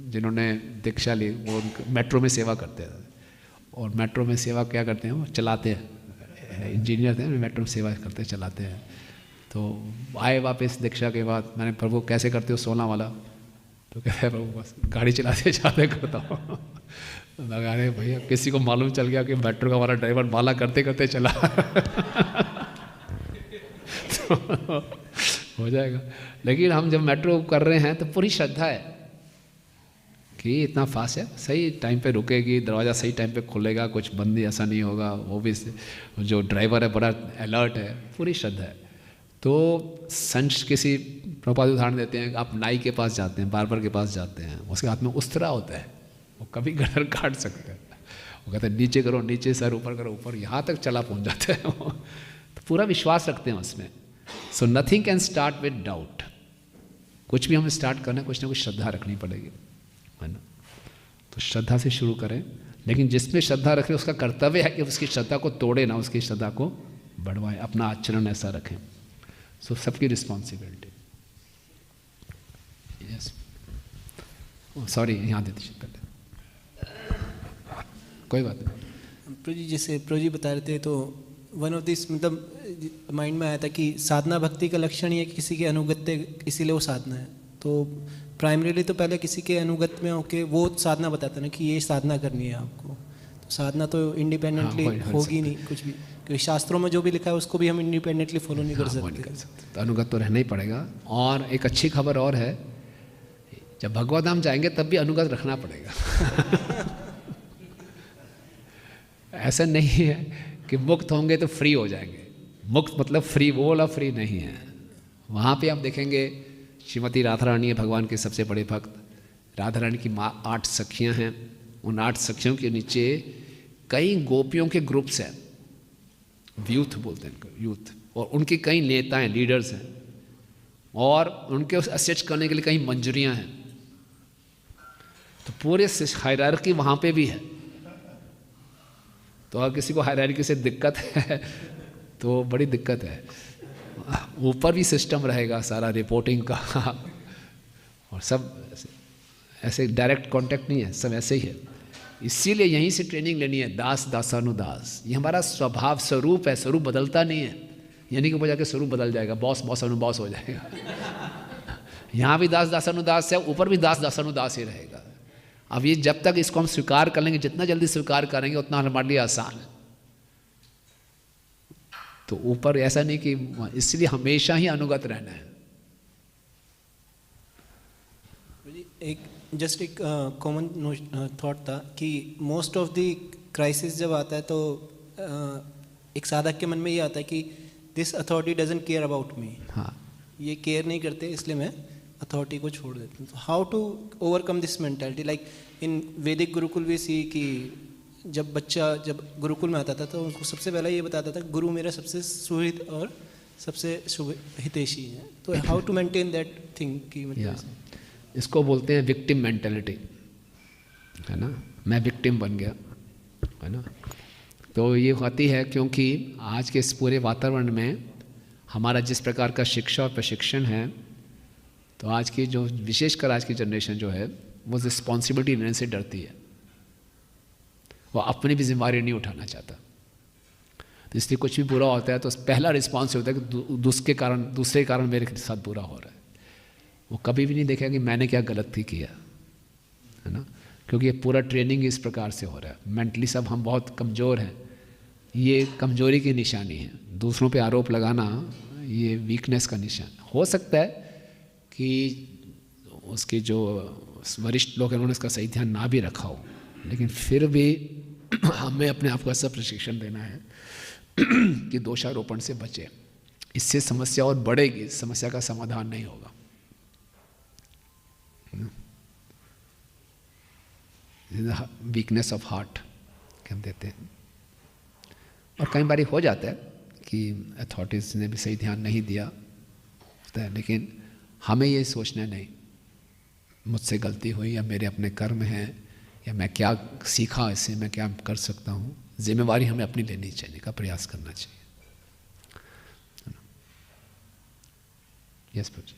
जिन्होंने दीक्षा ली, वो मेट्रो में सेवा करते थे, और मेट्रो में सेवा क्या करते हैं, वो चलाते हैं, इंजीनियर थे, मेट्रो में सेवा करते चलाते हैं। तो आए वापस दीक्षा के बाद, मैंने प्रभु कैसे करते हो 16 वाला? तो कहते हैं प्रभु बस गाड़ी चलाते जाते करता हूँ। लगा रहे भैया, किसी को मालूम चल गया कि मेट्रो का हमारा ड्राइवर माला करते करते चला तो हो जाएगा। लेकिन हम जब मेट्रो कर रहे हैं तो पूरी श्रद्धा है कि इतना फास्ट है, सही टाइम पे रुकेगी, दरवाज़ा सही टाइम पे खुलेगा, कुछ बंदी ऐसा नहीं होगा। वो भी जो ड्राइवर है बड़ा अलर्ट है, पूरी श्रद्धा है। तो संश किसी प्रभुपाद उदाहरण देते हैं, आप नाई के पास जाते हैं, बार्बर के पास जाते हैं, उसके हाथ में उस्तरा होता है, वो कभी गटर काट सकते हैं। वो कहते हैं नीचे करो नीचे, सर ऊपर करो ऊपर, यहाँ तक चला पहुँच जाता है वो। तो पूरा विश्वास रखते हैं उसमें। So nothing can start with doubt. कुछ भी हमें स्टार्ट करना है, कुछ ना कुछ श्रद्धा रखनी पड़ेगी, है ना। तो श्रद्धा से शुरू करें, लेकिन जिसमें श्रद्धा रखें उसका कर्तव्य है कि उसकी श्रद्धा को तोड़े ना, उसकी श्रद्धा को बढ़वाएं, अपना आचरण ऐसा रखें। सो सबकी रिस्पॉन्सिबिलिटी। यस, सॉरी, यहाँ दे दीजिए पहले, कोई बात नहीं। प्रभु जी, जैसे प्रभु जी बता रहे थे, तो वन ऑफ दिस मतलब माइंड में आया था कि साधना भक्ति का लक्षण ये कि किसी के अनुगत्य, इसीलिए वो साधना है। तो प्राइमरीली तो पहले किसी के अनुगत में होके वो साधना बताता है ना कि ये साधना करनी है आपको। तो साधना तो इंडिपेंडेंटली होगी नहीं कुछ भी, क्योंकि शास्त्रों में जो भी लिखा है उसको भी हम इंडिपेंडेंटली फॉलो नहीं कर सकते। तो अनुगत तो रहना ही पड़ेगा। और एक अच्छी खबर और है, जब भगवत धाम जाएंगे तब भी अनुगत रखना पड़ेगा। ऐसा नहीं है कि मुक्त होंगे तो फ्री हो जाएंगे। मुक्त मतलब फ्री, वो वाला फ्री नहीं है। वहाँ पे आप देखेंगे श्रीमती राधा रानी है भगवान के सबसे बड़े भक्त। राधा रानी की 8 सखियाँ हैं। उन 8 सखियों के नीचे कई गोपियों के ग्रुप्स हैं, यूथ बोलते हैं इनको, यूथ। और उनके कई नेता हैं, लीडर्स हैं, और उनके उस असिस्ट करने के लिए कई मंजूरियाँ हैं। तो पूरे हायरार्की वहाँ पे भी है। तो अगर किसी को हायरार्की से दिक्कत है तो बड़ी दिक्कत है। ऊपर भी सिस्टम रहेगा सारा रिपोर्टिंग का, और सब ऐसे डायरेक्ट कांटेक्ट नहीं है, सब ऐसे ही है। इसीलिए यहीं से ट्रेनिंग लेनी है, दास दासानुदास। ये हमारा स्वभाव स्वरूप है, स्वरूप बदलता नहीं है। यानी कि वो जाके स्वरूप बदल जाएगा, बॉस बॉस अनुबॉस हो जाएगा। यहाँ भी दास दासानुदास है, ऊपर भी दास दासानुदास ही रहेगा। अब ये जब तक इसको हम स्वीकार कर लेंगे, जितना जल्दी स्वीकार करेंगे उतना हमारे लिए आसान है। तो ऊपर ऐसा नहीं कि, इसलिए हमेशा ही अनुगत रहना है। एक जस्ट एक कॉमन थॉट था कि मोस्ट ऑफ द क्राइसिस जब आता है तो एक साधक के मन में ये आता है कि this authority doesn't care about me. हाँ, ये केयर नहीं करते, इसलिए मैं अथॉरिटी को छोड़ देता हूँ। How to overcome this mentality? Like in वैदिक गुरुकुल भी सी कि जब बच्चा जब गुरुकुल में आता था तो उनको सबसे पहले ये बताता था गुरु मेरा सबसे सुहित और सबसे शुभ हितैषी है। तो how to maintain that thing कि मतलब इसको बोलते हैं विक्टिम मेंटेलिटी, है ना। मैं विक्टिम बन गया, है ना। तो ये होती है क्योंकि आज के इस पूरे वातावरण में हमारा जिस प्रकार का शिक्षा और प्रशिक्षण है, तो आज की जो विशेषकर आज की जनरेशन जो है वो रिस्पॉन्सिबिलिटी लेने से डरती है। वो अपनी भी जिम्मेदारी नहीं उठाना चाहता। तो इसलिए कुछ भी बुरा होता है तो पहला रिस्पॉन्स होता है कि दूसरे कारण मेरे साथ बुरा हो रहा है। वो कभी भी नहीं देखेगा कि मैंने क्या गलती किया, है ना। क्योंकि ये पूरा ट्रेनिंग इस प्रकार से हो रहा है। मेंटली सब हम बहुत कमज़ोर हैं, ये कमज़ोरी की निशानी है। दूसरों पे आरोप लगाना ये वीकनेस का निशान। हो सकता है कि उसके जो वरिष्ठ लोग हैं उन्होंने इसका सही ध्यान ना भी रखा हो, लेकिन फिर भी हमें अपने आप को ऐसा प्रशिक्षण देना है कि दोषारोपण से बचे। इससे समस्या और बढ़ेगी, समस्या का समाधान नहीं होगा। वीकनेस ऑफ हार्ट हम देते हैं। और कई बार हो जाता है कि अथॉरिटीज़ ने भी सही ध्यान नहीं दिया होता है, लेकिन हमें ये सोचना नहीं मुझसे गलती हुई या मेरे अपने कर्म हैं या मैं क्या सीखा इससे, मैं क्या कर सकता हूँ। जिम्मेवारी हमें अपनी लेनी चाहिए, का प्रयास करना चाहिए। यस प्रभु जी।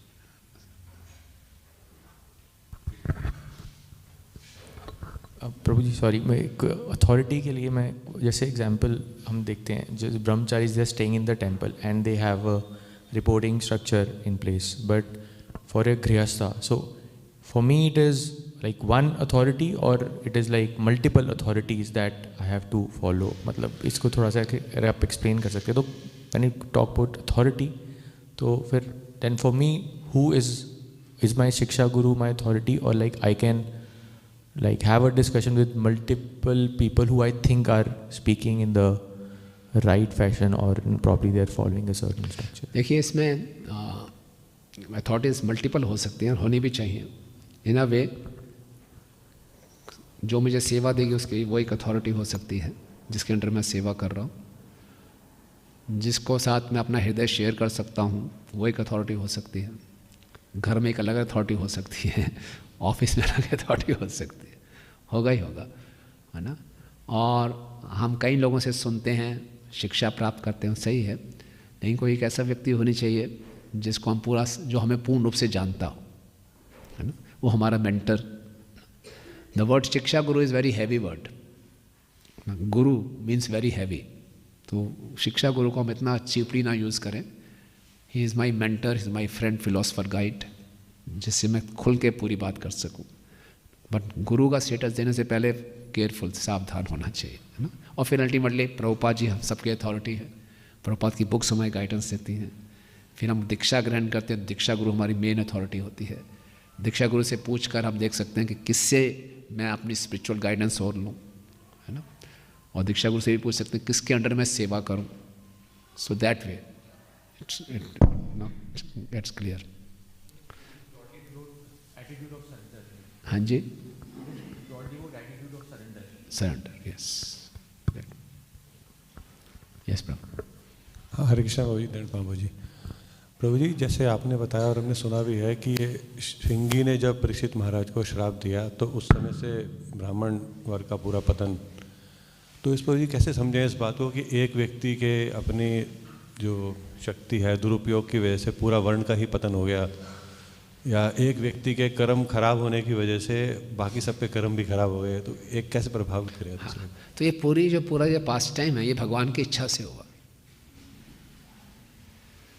प्रभु जी सॉरी, मैं एक अथॉरिटी के लिए मैं जैसे एग्जांपल हम देखते हैं, जैसे brahmachari they are staying in the temple and they have a reporting structure in place, but for a grihastha, so for me it is like one authority और it is like multiple authorities that I have to follow. मतलब इसको थोड़ा सा अगर आप explain कर सकते हैं। तो when you talk about authority, तो फिर then for me who is my शिक्षा गुरु माई अथॉरिटी, और like I can like have a discussion with multiple people who I think are speaking in the right fashion or probably they are following a certain structure. देखिए इसमें authorities multiple हो सकती हैं, होनी भी चाहिए। इन अ वे जो मुझे सेवा देगी उसकी वो एक अथॉरिटी हो सकती है जिसके अंडर मैं सेवा कर रहा हूँ। जिसको साथ में अपना हृदय शेयर कर सकता हूँ वो एक अथॉरिटी हो सकती है। घर में एक अलग अथॉरिटी हो सकती है, ऑफिस में अलग अथॉरिटी हो सकती है, होगा ही होगा, है ना। और हम कई लोगों से सुनते हैं, शिक्षा प्राप्त करते हैं, सही है, लेकिन कोई एक ऐसा व्यक्ति होनी चाहिए जिसको हम पूरा, जो हमें पूर्ण रूप से जानता हो, है ना, वो हमारा मेंटर। द वर्ड शिक्षा गुरु is very heavy word. Guru means very heavy, तो तो शिक्षा गुरु को हम इतना चीपली ना यूज़ करें। He is my mentor, he is my friend, philosopher, guide, जिससे मैं खुल के पूरी बात कर सकूं। बट गुरु का स्टेटस देने से पहले केयरफुल, सावधान होना चाहिए, है ना। और फिर अल्टीमेटली प्रभुपाद जी हम सबके अथॉरिटी है, प्रभुपाद की बुक्स हमें गाइडेंस देती हैं। फिर हम दीक्षा ग्रहण करते हैं, दीक्षा गुरु हमारी मेन अथॉरिटी होती है। दीक्षा गुरु से पूछ कर हम देख सकते हैं कि किससे मैं अपनी स्पिरिचुअल गाइडेंस और लूँ, है ना। और दीक्षा गुरु से भी पूछ सकते हैं किसके अंडर मैं सेवा करूँ। So that way it's clear. हाँ जी, सरेंडर, यस यस प्रभु। हरे कृष्णा प्रभु जी, दंड प्रभु जी। प्रभु जी, जैसे आपने बताया और हमने सुना भी है कि ये श्रृंगी ने जब परीक्षित महाराज को श्राप दिया तो उस समय से ब्राह्मण वर्ग का पूरा पतन। तो इस प्रभु जी कैसे समझें इस बात को कि एक व्यक्ति के अपनी जो शक्ति है दुरुपयोग की वजह से पूरा वर्ण का ही पतन हो गया, या एक व्यक्ति के कर्म खराब होने की वजह से बाकी सबके कर्म भी खराब हो गए, तो एक कैसे प्रभावित करेगा? हाँ, तो ये पूरा ये पास्ट टाइम है, ये भगवान की इच्छा से हुआ।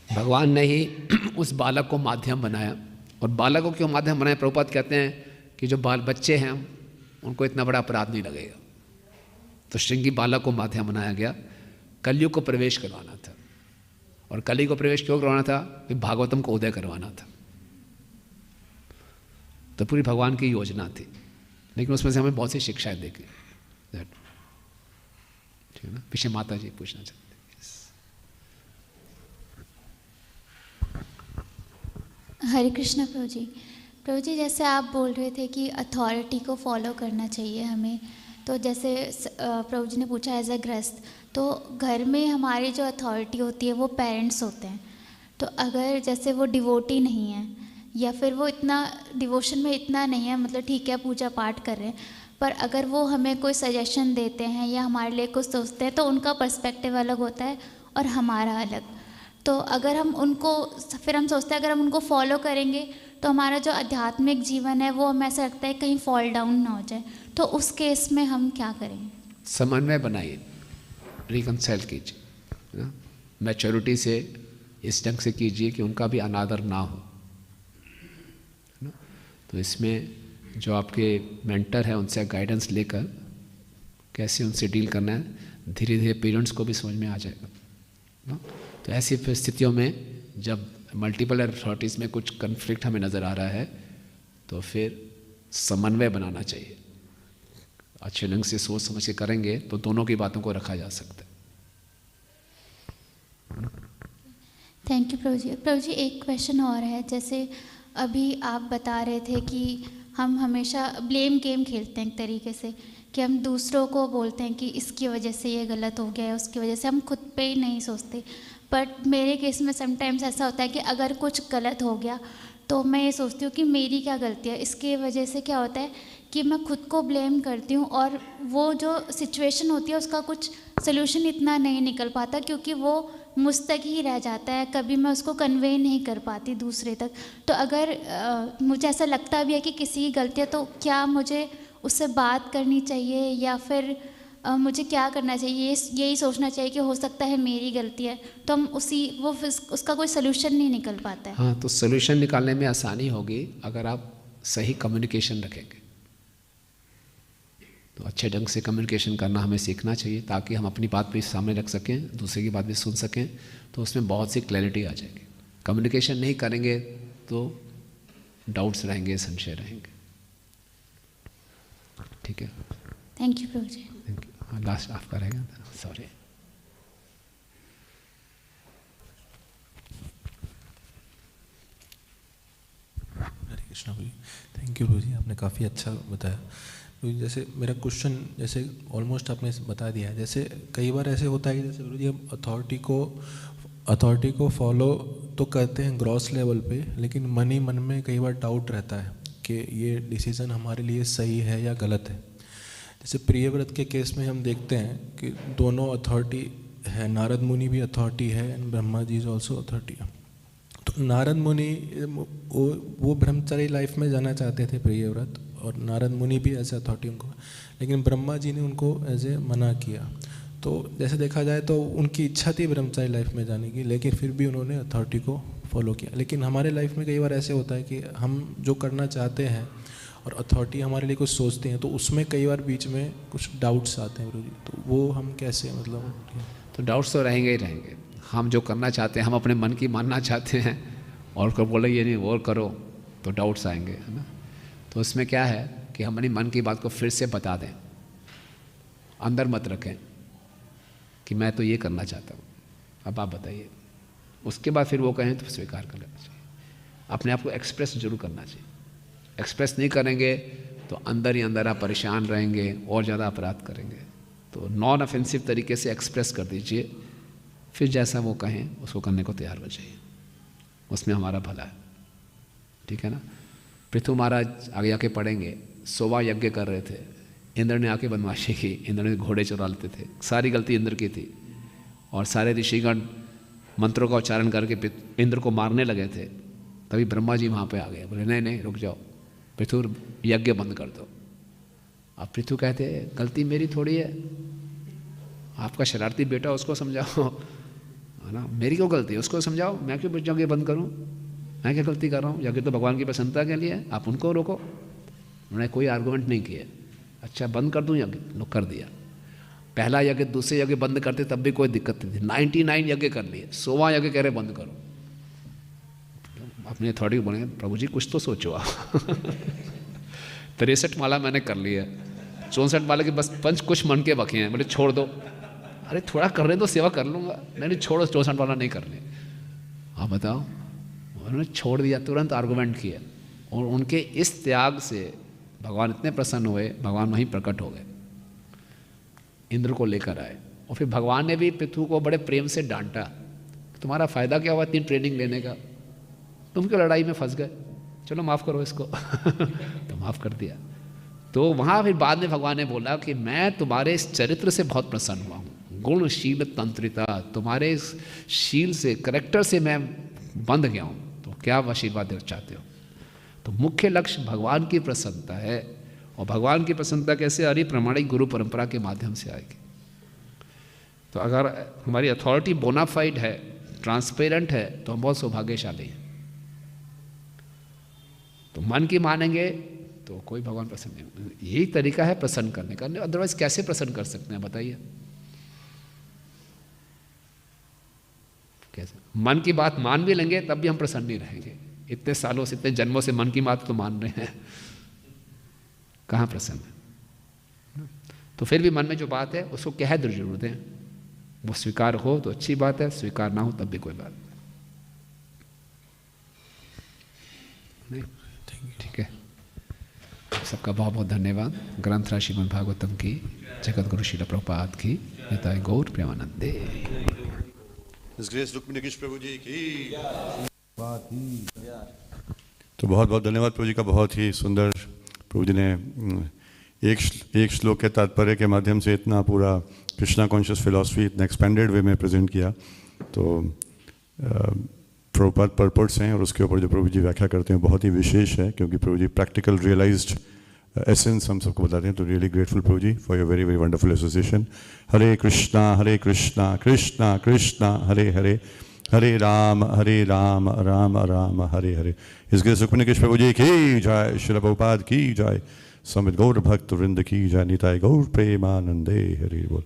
भगवान ने ही उस बालक को माध्यम बनाया। और बालक को क्यों माध्यम बनाया? प्रभुपाद कहते हैं कि जो बाल बच्चे हैं उनको इतना बड़ा अपराध नहीं लगेगा। तो श्रृंगी बालक को माध्यम बनाया गया, कलयुग को प्रवेश करवाना था। और कलयुग को प्रवेश क्यों करवाना था? कि भागवतम को उदय करवाना था। तो पूरी भगवान की योजना थी, लेकिन उसमें से हमें बहुत सी शिक्षाएं देखी। ठीक है ना। पीछे माता जी पूछना चाहते हैं। हरे कृष्णा प्रभु जी। प्रभु जी, जैसे आप बोल रहे थे कि अथॉरिटी को फॉलो करना चाहिए हमें, तो जैसे प्रभु जी ने पूछा एज अ गृहस्थ, तो घर में हमारी जो अथॉरिटी होती है वो पेरेंट्स होते हैं। तो अगर जैसे वो डिवोटी नहीं है या फिर वो इतना डिवोशन में इतना नहीं है, मतलब ठीक है पूजा पाठ कर रहे हैं, पर अगर वो हमें कोई सजेशन देते हैं या हमारे लिए कुछ सोचते हैं तो उनका पर्सपेक्टिव अलग होता है और हमारा अलग। तो अगर हम उनको, फिर हम सोचते हैं अगर हम उनको फॉलो करेंगे तो हमारा जो आध्यात्मिक जीवन है वो हमें ऐसा लगता है कहीं फॉल डाउन ना हो जाए। तो उस केस में हम क्या करें? समन्वय बनाइए, रिकंसाइल कीजिए, मैच्योरिटी से इस ढंग से कीजिए कि उनका भी अनादर ना हो, है ना। तो इसमें जो आपके मेंटर है उनसे गाइडेंस लेकर कैसे उनसे डील करना है, धीरे धीरे पेरेंट्स को भी समझ में आ जाएगा ना। तो ऐसी परिस्थितियों में जब मल्टीपल अथॉरिटीज़ में कुछ कन्फ्लिक्ट हमें नज़र आ रहा है तो फिर समन्वय बनाना चाहिए। अच्छे ढंग से सोच समझ के करेंगे तो दोनों की बातों को रखा जा सकता है। थैंक यू प्रभु जी। प्रभु जी, एक क्वेश्चन और है। जैसे अभी आप बता रहे थे कि हम हमेशा ब्लेम गेम खेलते हैं एक तरीके से, कि हम दूसरों को बोलते हैं कि इसकी वजह से ये गलत हो गया है, उसकी वजह से, हम खुद पे ही नहीं सोचते। बट मेरे केस में समटाइम्स ऐसा होता है कि अगर कुछ गलत हो गया तो मैं ये सोचती हूँ कि मेरी क्या गलती है। इसकी वजह से क्या होता है कि मैं खुद को ब्लेम करती हूँ और वो जो सिचुएशन होती है उसका कुछ सलूशन इतना नहीं निकल पाता, क्योंकि वो मुझ तक ही रह जाता है, कभी मैं उसको कन्वे नहीं कर पाती दूसरे तक। तो अगर मुझे ऐसा लगता भी है कि किसी की गलती है तो क्या मुझे उससे बात करनी चाहिए या फिर मुझे क्या करना चाहिए? यही सोचना चाहिए कि हो सकता है मेरी गलती है, तो हम उसका कोई सलूशन नहीं निकल पाता है। हाँ, तो सलूशन निकालने में आसानी होगी अगर आप सही कम्युनिकेशन रखेंगे। तो अच्छे ढंग से कम्युनिकेशन करना हमें सीखना चाहिए ताकि हम अपनी बात भी सामने रख सकें, दूसरे की बात भी सुन सकें, तो उसमें बहुत सी क्लैरिटी आ जाएगी। कम्युनिकेशन नहीं करेंगे तो डाउट्स रहेंगे, संशय रहेंगे। ठीक है, थैंक यू प्रभु जी। Thank you. लास्ट आपका रहेगा, सॉरी। हरे कृष्णा जी, थैंक यू प्रभु जी, आपने काफ़ी अच्छा बताया। तो जैसे मेरा क्वेश्चन जैसे ऑलमोस्ट आपने बता दिया है। जैसे कई बार ऐसे होता है कि जैसे गुरु जी हम अथॉरिटी को फॉलो तो करते हैं ग्रॉस लेवल पे, लेकिन मन ही मन में कई बार डाउट रहता है कि ये डिसीज़न हमारे लिए सही है या गलत है। जैसे प्रियव्रत के केस में हम देखते हैं कि दोनों अथॉरिटी है, नारद मुनि भी अथॉरिटी है and Brahma ji is also authority. तो नारद मुनि वो ब्रह्मचारी लाइफ में जाना चाहते थे प्रियव्रत, और नारद मुनि भी एज अथॉरिटी उनको, लेकिन ब्रह्मा जी ने उनको एज ए मना किया। तो जैसे देखा जाए तो उनकी इच्छा थी ब्रह्मचारी लाइफ में जाने की, लेकिन फिर भी उन्होंने अथॉरिटी को फॉलो किया। लेकिन हमारे लाइफ में कई बार ऐसे होता है कि हम जो करना चाहते हैं और अथॉरिटी हमारे लिए कुछ सोचते हैं, तो उसमें कई बार बीच में कुछ डाउट्स आते हैं गुरुजी, तो वो हम कैसे मतलब? तो डाउट्स तो रहेंगे ही रहेंगे। हम जो करना चाहते हैं, हम अपने मन की मानना चाहते हैं और कोई बोले ये नहीं और करो, तो डाउट्स आएंगे, है ना। तो इसमें क्या है कि हम अपनी मन की बात को फिर से बता दें, अंदर मत रखें कि मैं तो ये करना चाहता हूँ, अब आप बताइए। उसके बाद फिर वो कहें तो स्वीकार कर लेना चाहिए। अपने आप को एक्सप्रेस जरूर करना चाहिए। एक्सप्रेस नहीं करेंगे तो अंदर ही अंदर आप परेशान रहेंगे और ज़्यादा अपराध करेंगे। तो नॉन ऑफेंसिव तरीके से एक्सप्रेस कर दीजिए, फिर जैसा वो कहें उसको करने को तैयार हो जाइए, उसमें हमारा भला है, ठीक है ना। पृथु महाराज आगे आके पढ़ेंगे, सोवा यज्ञ कर रहे थे, इंद्र ने आके बदमाशी की, इंद्र ने घोड़े चुरा लेते थे, सारी गलती इंद्र की थी, और सारे ऋषिगण मंत्रों का उच्चारण करके इंद्र को मारने लगे थे। तभी ब्रह्मा जी वहाँ पे आ गए, बोले नहीं नहीं रुक जाओ, पृथु यज्ञ बंद कर दो। अब पृथु कहते गलती मेरी थोड़ी है, आपका शरारती बेटा उसको समझाओ, है ना, मेरी क्यों गलती है, उसको समझाओ, मैं क्यों यज्ञ बंद करूँ, मैं क्या गलती कर रहा हूँ, यज्ञ तो भगवान की प्रसन्नता के लिए, आप उनको रोको। उन्होंने कोई आर्गूमेंट नहीं किया, अच्छा बंद कर दूँ यज्ञ, लोग कर दिया। पहला यज्ञ दूसरे यज्ञ बंद करते तब भी कोई दिक्कत नहीं थी, 99 यज्ञ कर लिए, 100वां यज्ञ कह रहे बंद करो। अपने अथॉरिटी बोले प्रभु जी कुछ तो सोचो आप 63 माला मैंने कर ली है, 64 माला के बस पंच कुछ मन के बके हैं, बोले छोड़ दो। अरे थोड़ा कर रहे तो सेवा कर लूँगा, नहीं छोड़ो 64 माला नहीं करनी। आप बताओ, उन्होंने छोड़ दिया, तुरंत आर्गूमेंट किया, और उनके इस त्याग से भगवान इतने प्रसन्न हुए, भगवान वहीं प्रकट हो गए, इंद्र को लेकर आए। और फिर भगवान ने भी पृथु को बड़े प्रेम से डांटा, तुम्हारा फ़ायदा क्या हुआ इतनी ट्रेनिंग लेने का, तुम क्यों लड़ाई में फंस गए, चलो माफ़ करो इसको तो माफ़ कर दिया। तो वहाँ फिर बाद में भगवान ने बोला कि मैं तुम्हारे इस चरित्र से बहुत प्रसन्न हुआ हूँ, गुणशील तंत्रिता, तुम्हारे इस शील से, करेक्टर से मैं बंध गया हूँ, तो क्या आशीर्वाद देना चाहते हो। तो मुख्य लक्ष्य भगवान की प्रसन्नता है, और भगवान की प्रसन्नता कैसे आ रही, प्रामाणिक गुरु परंपरा के माध्यम से आएगी। तो अगर हमारी अथॉरिटी बोनाफाइड है, ट्रांसपेरेंट है, तो हम बहुत सौभाग्यशाली हैं। तो मन की मानेंगे तो कोई भगवान प्रसन्न नहीं, यही तरीका है प्रसन्न करने का, अदरवाइज कैसे प्रसन्न कर सकते हैं बताइए। कैसे मन की बात मान भी लेंगे तब भी हम प्रसन्न नहीं रहेंगे, इतने सालों से, इतने जन्मों से मन की बात तो मान रहे हैं, कहाँ प्रसन्न है। तो फिर भी मन में जो बात है उसको कह जरूर दें, वो स्वीकार हो तो अच्छी बात है, स्वीकार ना हो तब भी कोई बात नहीं। ठीक है, सबका बहुत बहुत धन्यवाद। ग्रंथ श्रीमद् भागवतम की, जगत गुरु श्रील प्रभुपाद की, निताय गौर प्रेमानंदे। His Grace रुक्मिणी कृष्ण प्रभु जी की। तो बहुत बहुत धन्यवाद प्रभु जी का, बहुत ही सुंदर प्रभु जी ने एक श्लोक के तात्पर्य के माध्यम से इतना पूरा कृष्णा कॉन्शियस फिलॉसफी इतना एक्सपेंडेड वे में प्रेजेंट किया। तो प्रभुपाद पर्पट्स हैं और उसके ऊपर जो प्रभु जी व्याख्या करते हैं बहुत ही विशेष है, क्योंकि प्रभु जी प्रैक्टिकल रियलाइज्ड एसेंस हम सबको बताते हैं। तो रियली ग्रेटफुल प्रभु जी for your very very wonderful association. Hare Krishna Krishna Krishna Hare Hare, Hare Ram Ram Ram Hare Hare. इसके सुखमणि कृष्ण प्रभु जी की जय, श्रील प्रभुपाद की जय, समित गौर भक्त वृंद की जय, निताय गौर प्रेमानंदे हरि बोल।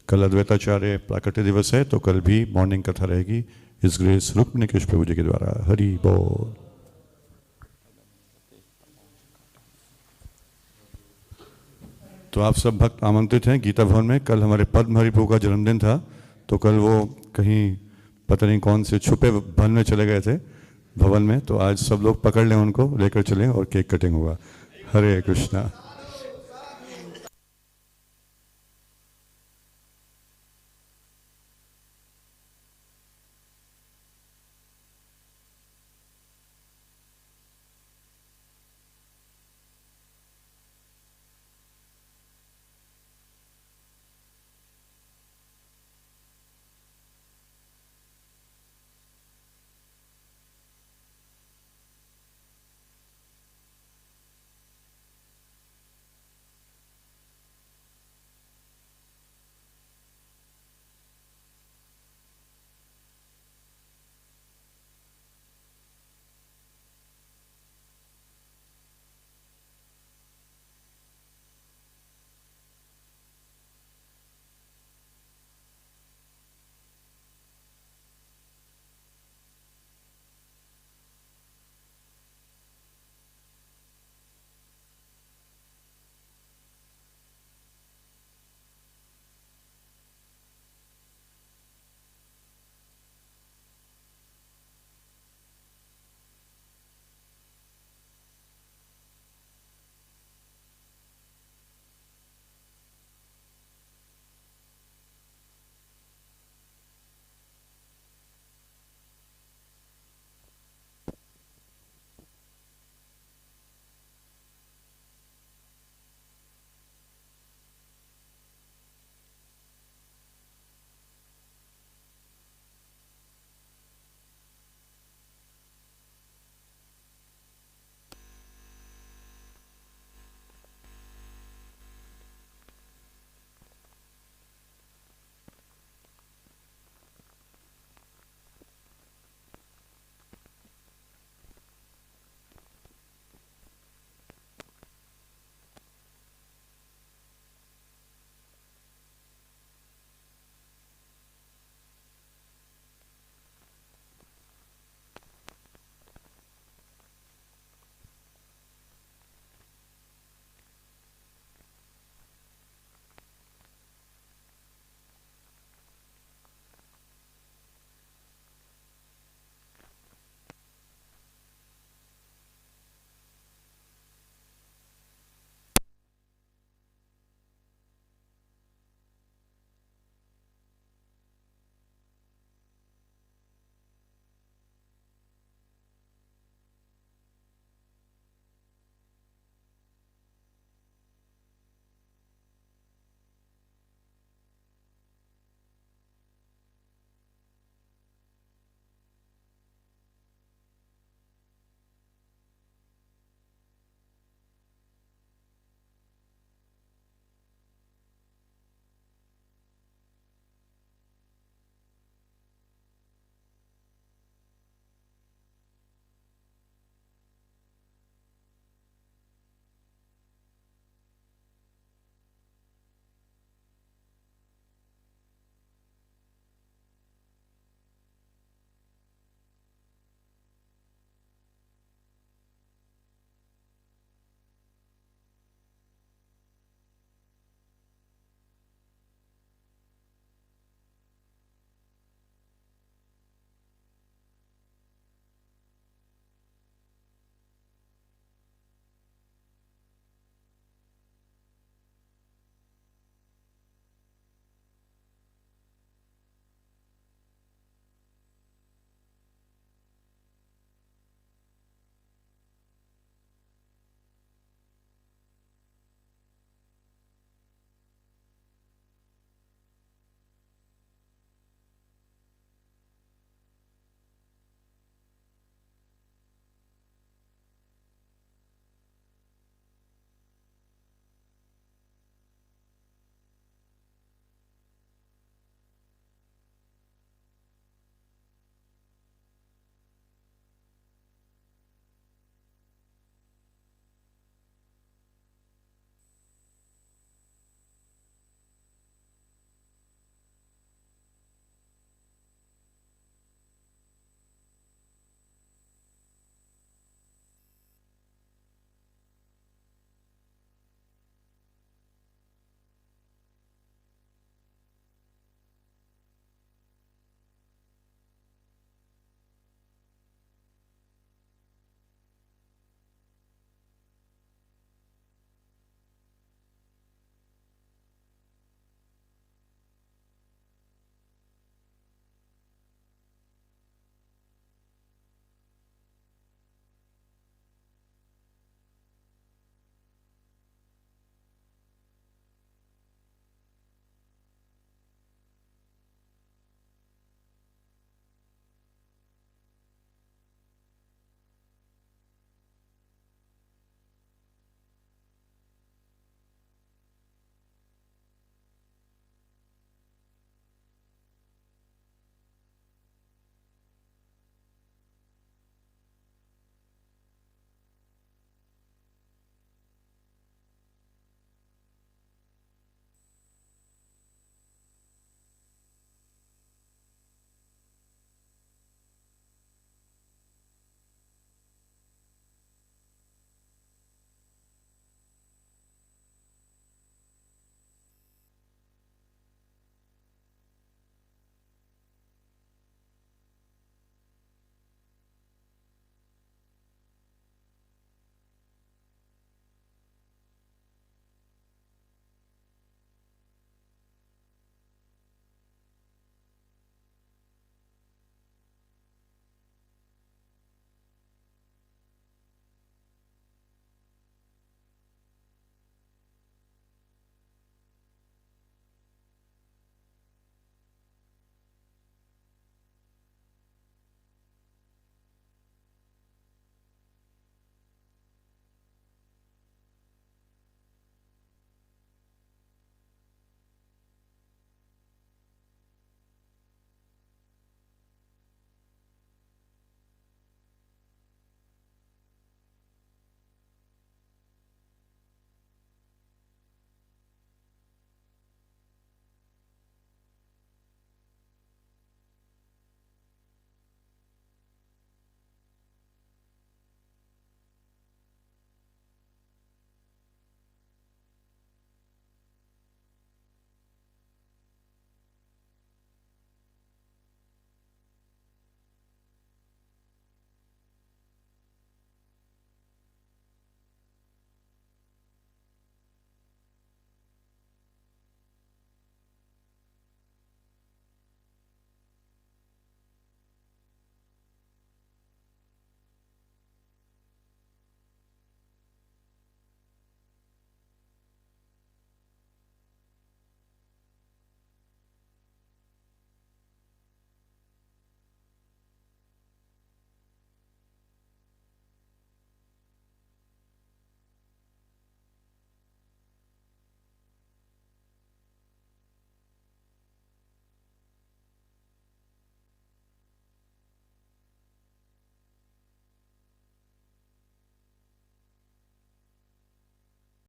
कल अद्वैताचार्य प्राकट्य दिवस है, तो कल भी मॉर्निंग कथा रहेगी इस ग्रेस रुक्मिणी कृष्ण प्रभु जी के द्वारा। हरि बोल। तो आप सब भक्त आमंत्रित हैं गीता भवन में। कल हमारे पद्म हरि प्रभु का जन्मदिन था, तो कल वो कहीं पता नहीं कौन से छुपे भवन में चले गए थे भवन में, तो आज सब लोग पकड़ लें उनको, लेकर चलें और केक कटिंग होगा। हरे कृष्णा।